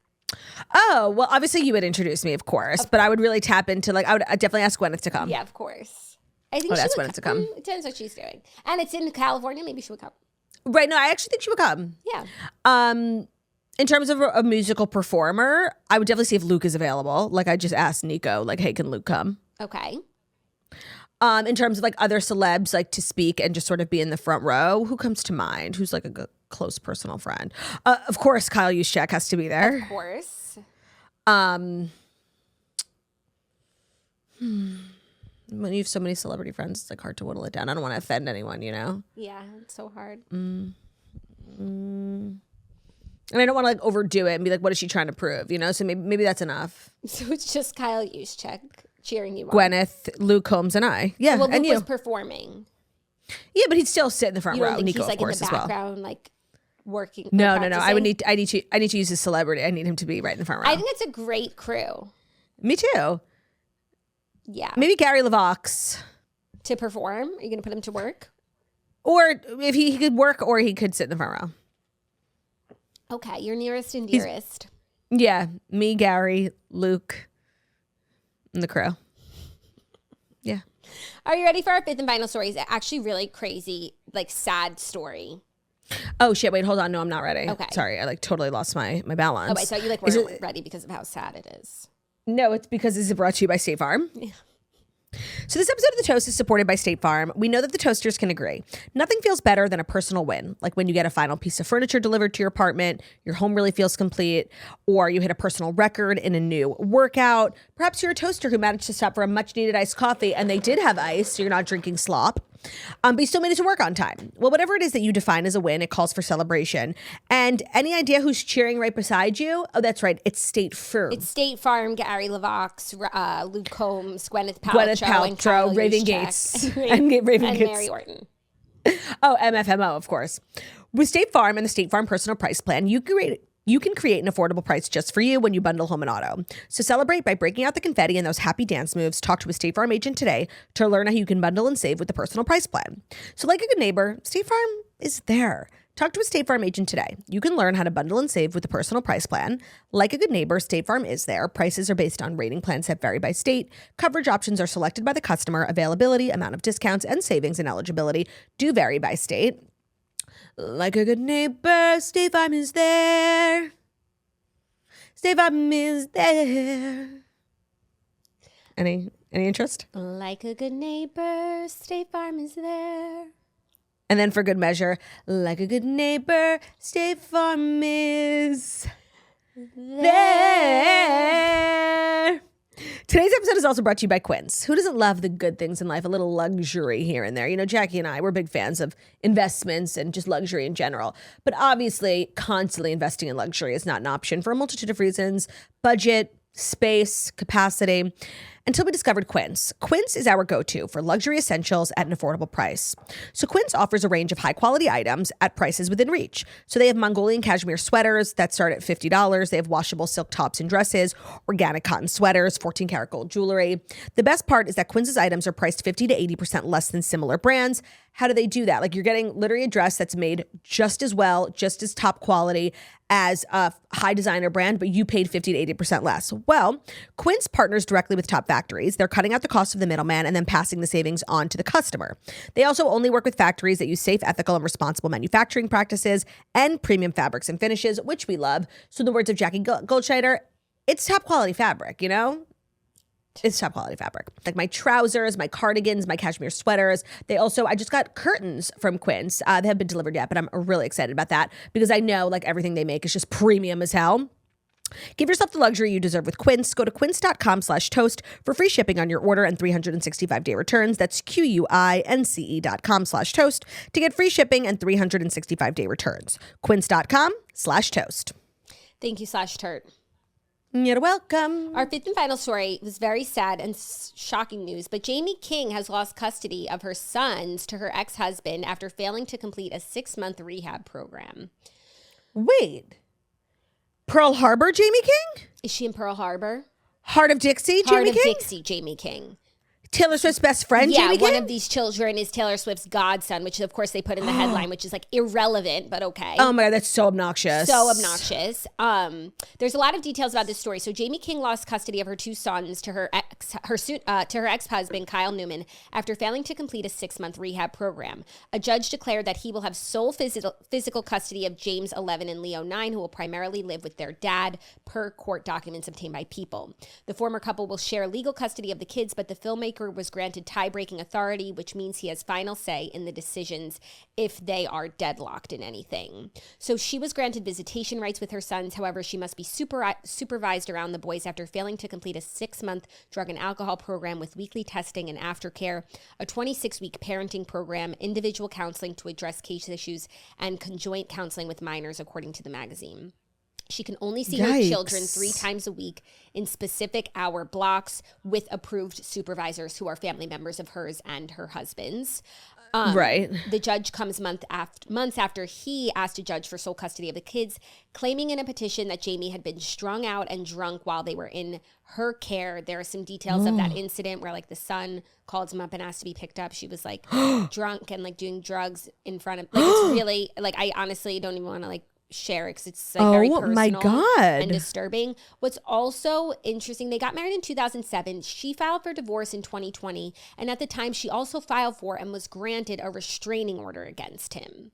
Oh, well, obviously you would introduce me, of course, but I would really tap into I'd definitely ask Gwyneth to come. Yeah, of course. I think I'd she ask would Gwyneth to come. It depends what she's doing. And it's in California. Maybe she would come. Right. No, I actually think she would come. Yeah. In terms of a musical performer, I would definitely see if Luke is available. Like I just asked Nico, like, hey, can Luke come? Okay. In terms of like other celebs, like to speak and just sort of be in the front row, who comes to mind? Who's like a close personal friend? Of course, Kyle Juszczyk has to be there. Of course. When you have so many celebrity friends, it's like hard to whittle it down. I don't want to offend anyone, Yeah, it's so hard. And I don't want to like overdo it and be like, what is she trying to prove? So maybe that's enough. So it's just Kyle Juszczyk cheering you on. Gwyneth, Luke Combs, and I. Yeah, well, Luke and you. was performing. Yeah, but he'd still sit in the front You don't row. think Nico, he's like of course, in the as well. background, like working. No. Practicing? I need to use his celebrity. I need him to be right in the front row. I think it's a great crew. Me too. Yeah. Maybe Gary LaVox. To perform? Are you going to put him to work? Or if he could work, or he could sit in the front row. Okay, your nearest and dearest. Yeah, me, Gary, Luke, and the crew. Yeah. Are you ready for our fifth and final story? It's actually really crazy, like sad story. Oh shit! Wait, hold on. No, I'm not ready. Okay. Sorry, I like totally lost my balance. Oh, I thought you like weren't ready because of how sad it is. No, it's because this is brought to you by State Farm. Yeah. So this episode of The Toast is supported by State Farm. We know that the Toasters can agree. Nothing feels better than a personal win, like when you get a final piece of furniture delivered to your apartment, your home really feels complete, or you hit a personal record in a new workout. Perhaps you're a toaster who managed to stop for a much-needed iced coffee, and they did have ice, so you're not drinking slop. But you still made it to work on time. Well, whatever it is that you define as a win, it calls for celebration. And any idea who's cheering right beside you? Oh, that's right. It's State Farm. It's State Farm, Gary LaVox, Luke Combs, Gwyneth Paltrow, and Kyle Raven Juszczyk. Gates, and Raven Gates. Mary Orton. Oh, MFMO, of course. With State Farm and the State Farm Personal Price Plan, you can create an affordable price just for you when you bundle home and auto. So celebrate by breaking out the confetti and those happy dance moves. Talk to a State Farm agent today to learn how you can bundle and save with the Personal Price Plan. So like a good neighbor, State Farm is there Talk to a State Farm agent today. You can learn how to bundle and save with the Personal Price Plan. Like a good neighbor, State Farm is there. Prices are based on rating plans that vary by state. Coverage options are selected by the customer. Availability, amount of discounts, and savings and eligibility do vary by state. Like a good neighbor, State Farm is there. State Farm is there. Any interest? Like a good neighbor, State Farm is there. And then for good measure, like a good neighbor, State Farm is there. Today's episode is also brought to you by Quince. Who doesn't love the good things in life? A little luxury here and there. You know, Jackie and I, we're big fans of investments and just luxury in general. But obviously, constantly investing in luxury is not an option for a multitude of reasons. Budget, space, capacity. Until we discovered Quince. Quince is our go-to for luxury essentials at an affordable price. So Quince offers a range of high-quality items at prices within reach. So they have Mongolian cashmere sweaters that start at $50. They have washable silk tops and dresses, organic cotton sweaters, 14-karat gold jewelry. The best part is that Quince's items are priced 50 to 80% less than similar brands. How do they do that? Like, you're getting literally a dress that's made just as well, just as top quality as a high designer brand, but you paid 50 to 80% less. Well, Quince partners directly with top factories. They're cutting out the cost of the middleman and then passing the savings on to the customer. They also only work with factories that use safe, ethical, and responsible manufacturing practices and premium fabrics and finishes, which we love. So in the words of Jackie Goldschneider, it's top quality fabric, you know? It's top quality fabric. Like my trousers, my cardigans, my cashmere sweaters. I just got curtains from Quince. They haven't been delivered yet, but I'm really excited about that because I know like everything they make is just premium as hell. Give yourself the luxury you deserve with Quince. Go to quince.com/toast for free shipping on your order and 365-day returns. That's QUINCE.com/toast to get free shipping and 365-day returns. Quince.com/toast. Thank you, /turt. You're welcome. Our fifth and final story was very sad and shocking news, but Jamie King has lost custody of her sons to her ex-husband after failing to complete a 6-month rehab program. Wait. Pearl Harbor, Jamie King? Is she in Pearl Harbor? Heart of Dixie, Jamie King? Heart of Dixie, Jamie King. Taylor Swift's best friend, Jamie King? Yeah, one of these children is Taylor Swift's godson, which of course they put in the headline, which is like irrelevant, but okay. Oh my God, that's so obnoxious. So obnoxious. There's a lot of details about this story. So Jamie King lost custody of her 2 sons to her ex-husband, Kyle Newman, after failing to complete a 6-month rehab program. A judge declared that he will have sole physical custody of James 11 and Leo 9, who will primarily live with their dad, per court documents obtained by People. The former couple will share legal custody of the kids, but the filmmaker was granted tie-breaking authority, which means he has final say in the decisions if they are deadlocked in anything. So she was granted visitation rights with her sons. However, she must be supervised around the boys after failing to complete a 6-month drug and alcohol program with weekly testing and aftercare, a 26-week parenting program, individual counseling to address case issues, and conjoint counseling with minors, according to the magazine. She can only see her children 3 times a week in specific hour blocks with approved supervisors who are family members of hers and her husband's. Right. The judge comes months after he asked a judge for sole custody of the kids, claiming in a petition that Jamie had been strung out and drunk while they were in her care. There are some details of that incident where like the son called him up and asked to be picked up. She was like drunk and like doing drugs in front of, like it's really, like I honestly don't even want to like share because it's like very personal my God. and disturbing. What's also interesting, they got married in 2007. She filed for divorce in 2020, and at the time she also filed for and was granted a restraining order against him.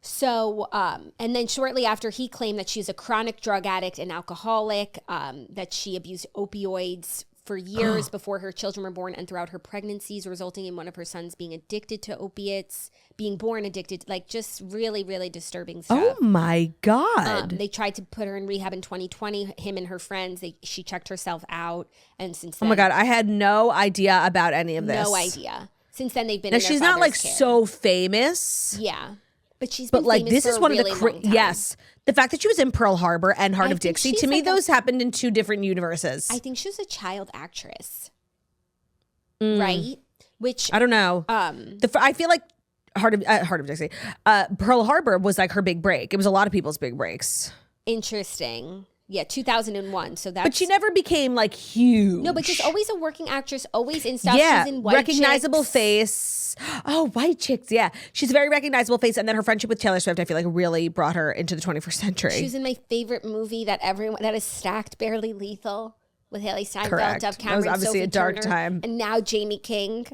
So, and then shortly after, he claimed that she's a chronic drug addict and alcoholic, that she abused opioids for years before her children were born and throughout her pregnancies, resulting in one of her sons being addicted to opiates, being born addicted, like just really, really disturbing stuff. Oh my God. They tried to put her in rehab in 2020, him and her friends. She checked herself out. And since then. Oh my God. I had no idea about any of this. No idea. Since then, they've been now, in their she's not like father's care. so famous. Yeah. But she's been like famous this is for one a of really the long time. yes, the fact that she was in Pearl Harbor and Heart I of think Dixie, she's to me like those happened in 2 different universes. I think she was a child actress. Right? Which I don't know. I feel like Heart of Dixie, Pearl Harbor was like her big break. It was a lot of people's big breaks. interesting. Yeah, 2001. So that's. But she never became like huge. No, but she's always a working actress, always in stuff. Yeah, She's in White recognizable Chicks. face. Oh, White Chicks. Yeah, she's a very recognizable face, and then her friendship with Taylor Swift, I feel like, really brought her into the 21st century. She was in my favorite movie that is stacked, Barely Lethal, with Haley Steinfeld, Correct. Dove That Cameron, was obviously Sophie a dark Turner, time. and now Jamie King.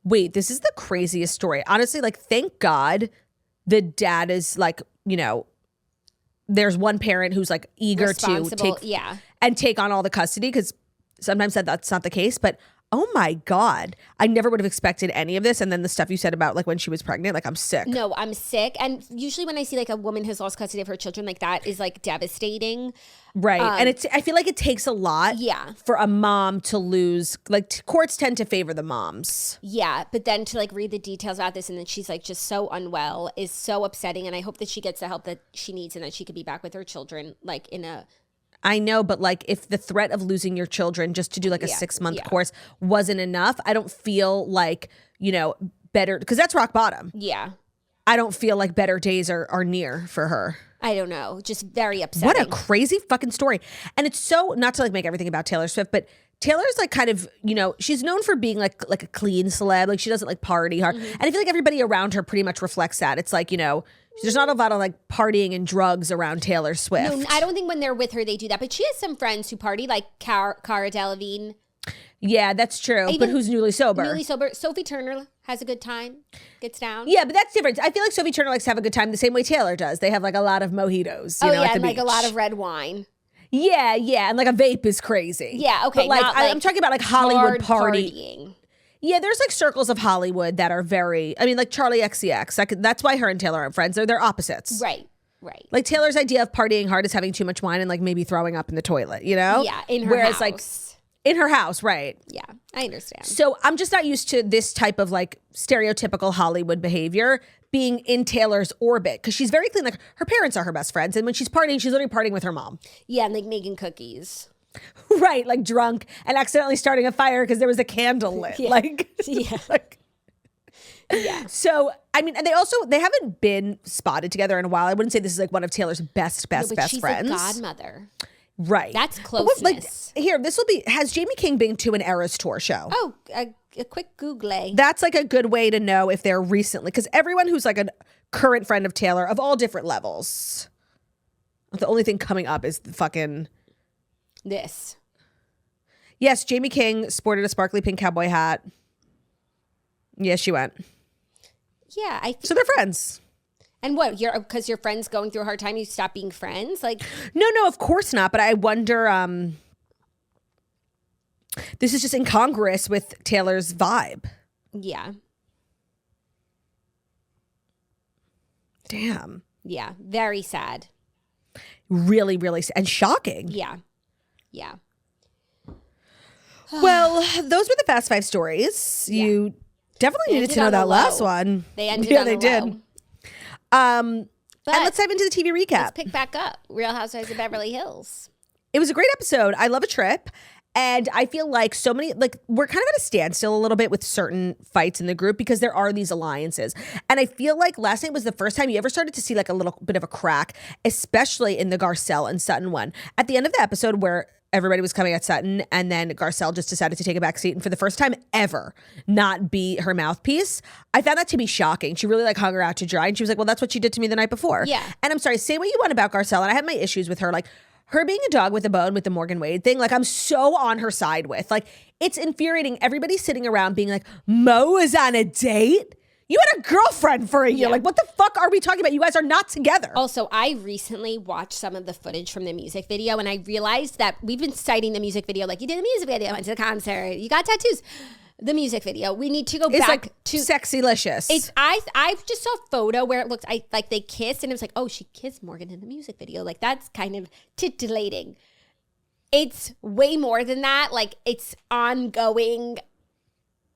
Wait, this is the craziest story. Honestly, like, thank God the dad is like, you know, there's one parent who's like eager to take on all the custody, because sometimes that's not the case. But oh my God, I never would have expected any of this. And then the stuff you said about like when she was pregnant, like I'm sick. No, I'm sick. And usually when I see like a woman who's lost custody of her children, like that is like devastating. Right. And I feel like it takes a lot for a mom to lose. Like courts tend to favor the moms. Yeah. But then to like read the details about this and then she's like just so unwell is so upsetting. And I hope that she gets the help that she needs and that she could be back with her children like in a. I know, but like if the threat of losing your children just to do like a 6-month course wasn't enough, I don't feel like, you know, better, because that's rock bottom. Yeah. I don't feel like better days are near for her. I don't know. Just very upsetting. What a crazy fucking story. And it's so, not to like make everything about Taylor Swift, but Taylor's like kind of, you know, she's known for being like a clean celeb. Like she doesn't like party hard. And I feel like everybody around her pretty much reflects that. It's like, you know, there's not a lot of like partying and drugs around Taylor Swift. No, I don't think when they're with her they do that. But she has some friends who party, like Cara Delevingne. Yeah, that's true. But who's newly sober? Newly sober. Sophie Turner has a good time, gets down. Yeah, but that's different. I feel like Sophie Turner likes to have a good time the same way Taylor does. They have like a lot of mojitos, you know, at the and like beach. a lot of red wine. Yeah, and like a vape is crazy. Yeah, okay. But like, not I'm talking about like Hollywood partying. Yeah, there's like circles of Hollywood that are very, I mean, like Charlie XCX. That's why her and Taylor aren't friends. They're opposites. Right. Like Taylor's idea of partying hard is having too much wine and like maybe throwing up in the toilet, you know? Yeah, in her house. Like in her house, right. Yeah, I understand. So I'm just not used to this type of like stereotypical Hollywood behavior being in Taylor's orbit, because she's very clean. Like her parents are her best friends. And when she's partying, she's literally partying with her mom. Yeah, and like making cookies. Right, like drunk and accidentally starting a fire because there was a candle lit. Yeah. So, I mean, and they haven't been spotted together in a while. I wouldn't say this is like one of Taylor's best she's friends. A godmother. Right. That's closeness. Has Jamie King been to an Eras Tour show? Oh, a quick Google. That's like a good way to know if they're recently, because everyone who's like a current friend of Taylor of all different levels, the only thing coming up is the fucking... This. Yes, Jamie King sported a sparkly pink cowboy hat. Yes, she went. Yeah, so they're friends. And what? Because your friend's going through a hard time, you stop being friends? Like, no, of course not. But I wonder. This is just incongruous with Taylor's vibe. Yeah. Damn. Yeah. Very sad. Really, really sad. And shocking. Yeah. Well, those were the Fast Five stories. Yeah. You definitely needed to know that last one. They ended on the low. And let's dive into the TV recap. Let's pick back up. Real Housewives of Beverly Hills. It was a great episode. I love a trip. And I feel like so many, like we're kind of at a standstill a little bit with certain fights in the group because there are these alliances. And I feel like last night was the first time you ever started to see like a little bit of a crack, especially in the Garcelle and Sutton one. At the end of the episode where everybody was coming at Sutton and then Garcelle just decided to take a back seat and for the first time ever not be her mouthpiece. I found that to be shocking. She really like hung her out to dry and she was like, well, that's what she did to me the night before. Yeah. And I'm sorry, say what you want about Garcelle. And I have my issues with her. Like, her being a dog with a bone with the Morgan Wade thing, like I'm so on her side with. Like, it's infuriating. Everybody's sitting around being like, Mo is on a date? You had a girlfriend for a year. Like, what the fuck are we talking about? You guys are not together. Also, I recently watched some of the footage from the music video and I realized that we've been citing the music video. Like, you did the music video, went to the concert, you got tattoos. The music video. We need to go back like to Sexylicious. It's I just saw a photo where it looked like they kissed and it was like, oh, she kissed Morgan in the music video. Like that's kind of titillating. It's way more than that. Like it's ongoing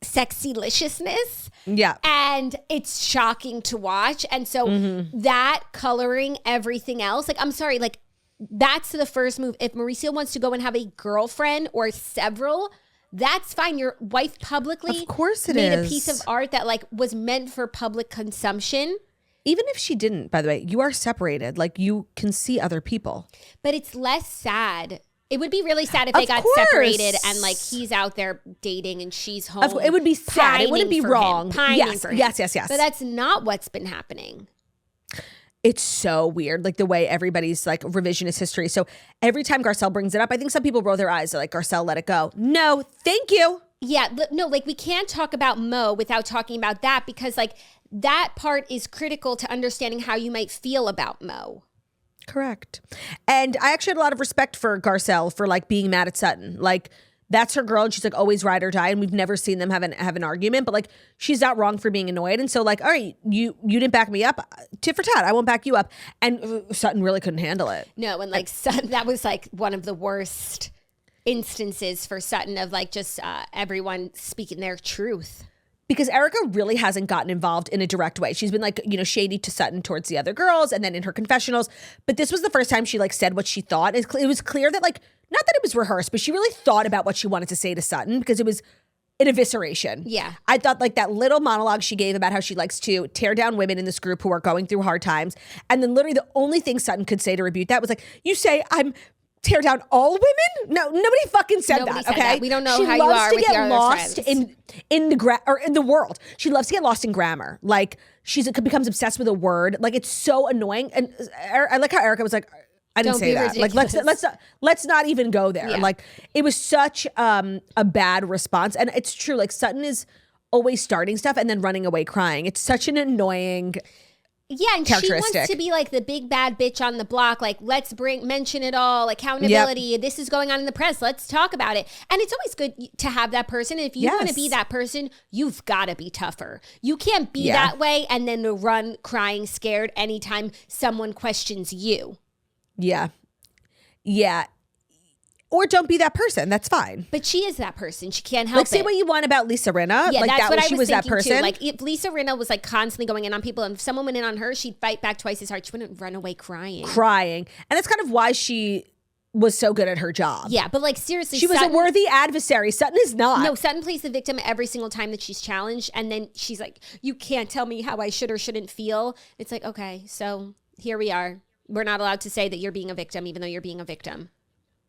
sexyliciousness. Yeah. And it's shocking to watch. And so that coloring everything else, like I'm sorry, like that's the first move. If Mauricio wants to go and have a girlfriend or several, that's fine. Your wife publicly of course it made is. a piece of art that like was meant for public consumption. Even if she didn't, by the way, you are separated. Like, you can see other people. But it's less sad. It would be really sad if they got separated and like he's out there dating and she's home. It would be sad. It wouldn't be wrong. Pining for him. Yes. But that's not what's been happening. It's so weird, like the way everybody's like revisionist history. So every time Garcelle brings it up, I think some people roll their eyes. They're like, Garcelle, let it go. No, thank you. Yeah, no, like we can't talk about Mo without talking about that because like that part is critical to understanding how you might feel about Mo. Correct. And I actually had a lot of respect for Garcelle for like being mad at Sutton. Like, that's her girl and she's like always ride or die, and we've never seen them have an argument, but like she's not wrong for being annoyed. And so like, all right, you didn't back me up, tit for tat, I won't back you up. And Sutton really couldn't handle it. No, and like Sutton, that was like one of the worst instances for Sutton of like just everyone speaking their truth. Because Erica really hasn't gotten involved in a direct way. She's been like, shady to Sutton towards the other girls and then in her confessionals. But this was the first time she like said what she thought. It was clear that like, not that it was rehearsed, but she really thought about what she wanted to say to Sutton because it was an evisceration. Yeah. I thought like that little monologue she gave about how she likes to tear down women in this group who are going through hard times. And then literally the only thing Sutton could say to rebuke that was like, you say I'm tear down all women? No, nobody fucking said that. Okay, that. We don't know how you are with your other friends. in the world. She loves to get lost in grammar. Like becomes obsessed with a word. Like it's so annoying. And I like how Erica was like, I didn't say that. Ridiculous. Like let's not even go there. Yeah. Like it was such a bad response. And it's true. Like Sutton is always starting stuff and then running away crying. It's such an annoying. Yeah, and she wants to be like the big bad bitch on the block. Like, let's mention it all, accountability. Yep. This is going on in the press. Let's talk about it. And it's always good to have that person. And if you want to be that person, you've got to be tougher. You can't be that way and then run crying scared anytime someone questions you. Yeah. Yeah. Or don't be that person. That's fine. But she is that person. She can't help it. Say what you want about Lisa Rinna. Yeah, that's what I was that thinking person. too. Like if Lisa Rinna was like constantly going in on people, and if someone went in on her, she'd fight back twice as hard. She wouldn't run away crying. And that's kind of why she was so good at her job. Yeah, but like seriously, she was a worthy adversary. Sutton is not. No, Sutton plays the victim every single time that she's challenged, and then she's like, "You can't tell me how I should or shouldn't feel." It's like, okay, so here we are. We're not allowed to say that you're being a victim, even though you're being a victim.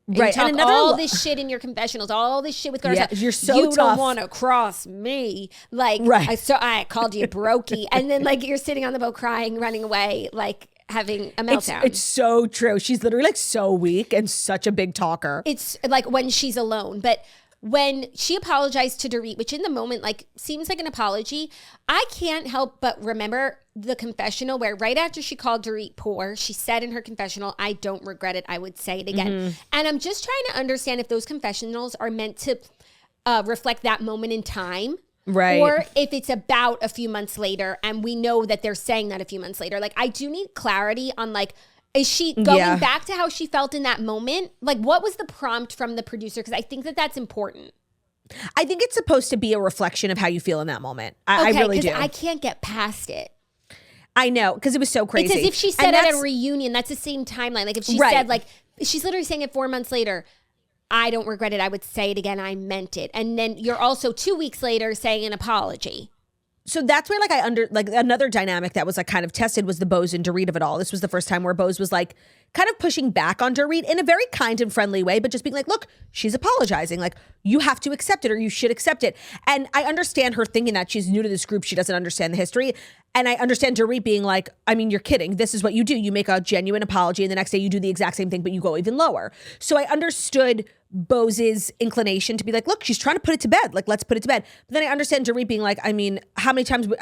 And right. You talk all this shit in your confessionals, all this shit with Garcelle. Yeah, you're so you tough. don't want to cross me. Like, right. I called you brokey. And then like you're sitting on the boat crying, running away, like having a meltdown. It's so true. She's literally like so weak and such a big talker. It's like when she's alone. But when she apologized to Dorit, which in the moment like seems like an apology, I can't help but remember the confessional where right after she called Dorit poor, she said in her confessional, "I don't regret it. I would say it again." Mm-hmm. And I'm just trying to understand if those confessionals are meant to reflect that moment in time. Right. Or if it's about a few months later and we know that they're saying that a few months later. Like I do need clarity on like, is she going back to how she felt in that moment? Like what was the prompt from the producer? Because I think that that's important. I think it's supposed to be a reflection of how you feel in that moment. I really do. I can't get past it. I know, because it was so crazy. It's as if she said at a reunion. That's the same timeline. Like if she said like, she's literally saying it 4 months later, "I don't regret it. I would say it again. I meant it." And then you're also 2 weeks later saying an apology. So that's where another dynamic that was like kind of tested was the Bose and Dorit of it all. This was the first time where Bose was like kind of pushing back on Dorit in a very kind and friendly way, but just being like, look, she's apologizing. Like you have to accept it or you should accept it. And I understand her thinking that she's new to this group. She doesn't understand the history. And I understand Dorit being like, I mean, you're kidding. This is what you do. You make a genuine apology and the next day you do the exact same thing, but you go even lower. So I understood Bose's inclination to be like, look, she's trying to put it to bed. Like, let's put it to bed. But then I understand Dorit being like, I mean, how many times we're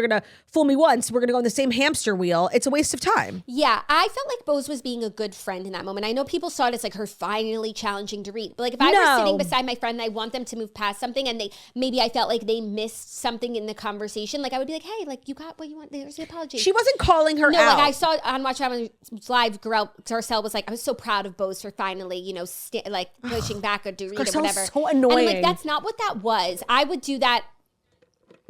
going to fool me once? We're going to go on the same hamster wheel. It's a waste of time. Yeah. I felt like Bose was being a good friend in that moment. I know people saw it as like her finally challenging Dorit. But like if I was sitting beside my friend and I want them to move past something and maybe I felt like they missed something in the conversation, like I would be like, hey, like you got what you want. There's the apology. She wasn't calling her out. No, like I saw on Watch What Happens Live, Garcelle was like, I was so proud of Bose for finally, pushing back a Dorit or whatever. So annoying. And I'm like, that's not what that was. I would do that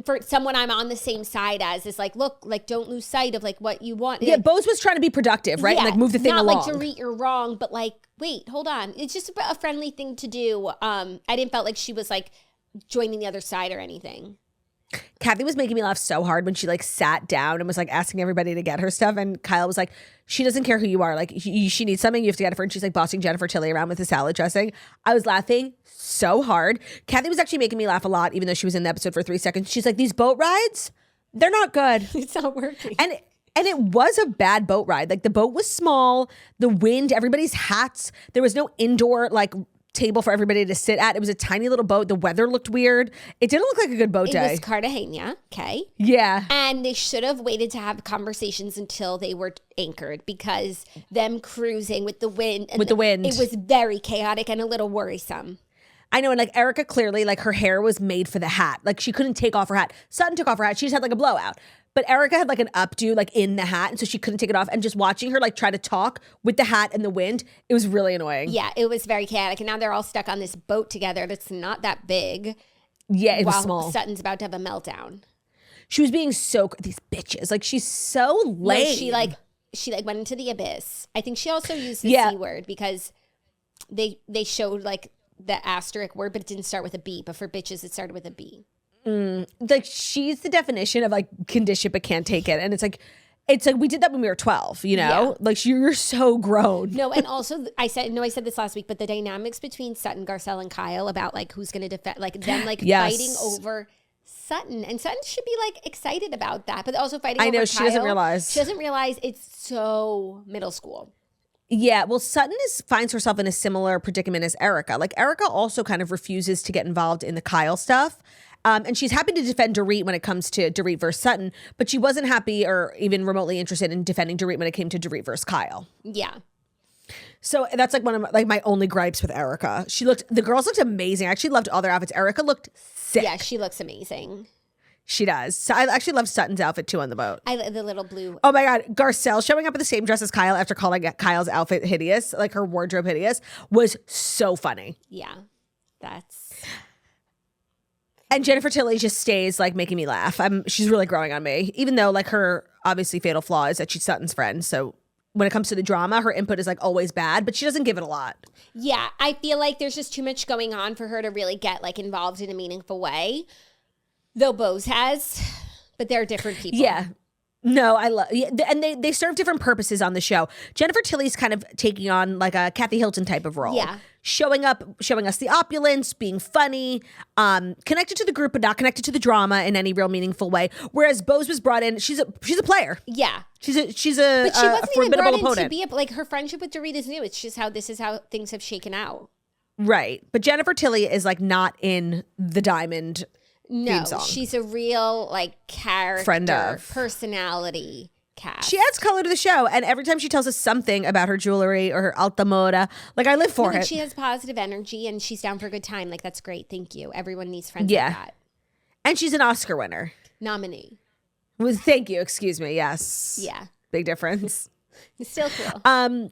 for someone I'm on the same side as. Is like, look, like don't lose sight of like what you want. Yeah, Bose was trying to be productive, right? Yeah, and like move the thing along. Not like Dorit, you're wrong, but like, wait, hold on. It's just a friendly thing to do. I didn't felt like she was like joining the other side or anything. Kathy was making me laugh so hard when she like sat down and was like asking everybody to get her stuff. And Kyle was like, she doesn't care who you are. Like she needs something, you have to get it for her. And she's like bossing Jennifer Tilly around with the salad dressing. I was laughing so hard. Kathy was actually making me laugh a lot, even though she was in the episode for 3 seconds. She's like, these boat rides, they're not good. It's not working. And it was a bad boat ride. Like the boat was small, the wind, everybody's hats. There was no indoor like table for everybody to sit at. It was a tiny little boat. The weather looked weird. It didn't look like a good boat day. It was Cartagena, okay? Yeah. And they should have waited to have conversations until they were anchored, because them cruising with the wind. And it was very chaotic and a little worrisome. I know, and like Erica clearly, like her hair was made for the hat. Like she couldn't take off her hat. Sutton took off her hat. She just had like a blowout. But Erica had like an updo like in the hat, and so she couldn't take it off. And just watching her like try to talk with the hat and the wind, it was really annoying. Yeah, it was very chaotic. And now they're all stuck on this boat together that's not that big. Yeah, it was while small. Sutton's about to have a meltdown. She was being so, these bitches, like she's so lame. No, she went into the abyss. I think she also used the C word, because they showed like the asterisk word, but it didn't start with a B. But for bitches, it started with a B. Like she's the definition of like condition but can't take it. And it's like we did that when we were 12, you know? Yeah. Like you're so grown. No, and also I said this last week, but the dynamics between Sutton, Garcelle, and Kyle about like who's going to defend, like them like fighting over Sutton. And Sutton should be like excited about that, but also fighting over Kyle. She doesn't realize. She doesn't realize it's so middle school. Yeah, well, Sutton finds herself in a similar predicament as Erica. Like Erica also kind of refuses to get involved in the Kyle stuff. And she's happy to defend Dorit when it comes to Dorit versus Sutton, but she wasn't happy or even remotely interested in defending Dorit when it came to Dorit versus Kyle. Yeah. So that's like one of my only gripes with Erica. The girls looked amazing. I actually loved all their outfits. Erica looked sick. Yeah, she looks amazing. She does. So I actually love Sutton's outfit too on the boat. The little blue. Oh my God. Garcelle showing up in the same dress as Kyle after calling Kyle's outfit hideous, like her wardrobe hideous, was so funny. Yeah. And Jennifer Tilly just stays like making me laugh. She's really growing on me, even though like her obviously fatal flaw is that she's Sutton's friend. So when it comes to the drama, her input is like always bad, but she doesn't give it a lot. Yeah. I feel like there's just too much going on for her to really get like involved in a meaningful way. Though Bose has, but they're different people. Yeah. No, I love, and they serve different purposes on the show. Jennifer Tilly's kind of taking on like a Kathy Hilton type of role. Yeah. Showing up, showing us the opulence, being funny, connected to the group, but not connected to the drama in any real meaningful way. Whereas Bose was brought in, she's a player. Yeah. She's a but she wasn't even brought in opponent. to be like her friendship with Dorit is new. It's just this is how things have shaken out. Right. But Jennifer Tilly is like not in the Diamond theme song. She's a real like character, friend of personality cast. She adds color to the show, and every time she tells us something about her jewelry or her alta moda, like I live for it. She has positive energy and she's down for a good time. Like that's great. Thank you. Everyone needs friends like that. And she's an Oscar winner. Nominee. Well, thank you. Excuse me. Yes. Yeah. Big difference. It's still cool.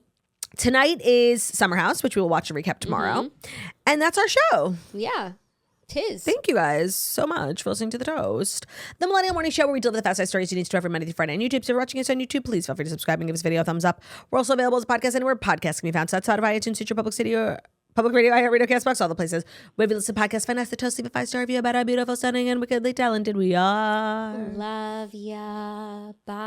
Tonight is Summer House, which we will watch a recap tomorrow. Mm-hmm. And that's our show. Yeah. 'Tis. Thank you guys so much for listening to The Toast, the Millennial Morning Show where we deliver the fast stories you need to know every Monday through Friday on YouTube. So if you're watching us on YouTube, please feel free to subscribe and give this video a thumbs up. We're also available as a podcast anywhere podcasts can be found. So outside of iTunes, Stitcher, Public Radio, iHeartRadio, CastBox, all the places. Wherever you listen to podcasts, find us The Toast, leave a 5-star review about how beautiful, stunning, and wickedly talented we are. Love ya. Bye.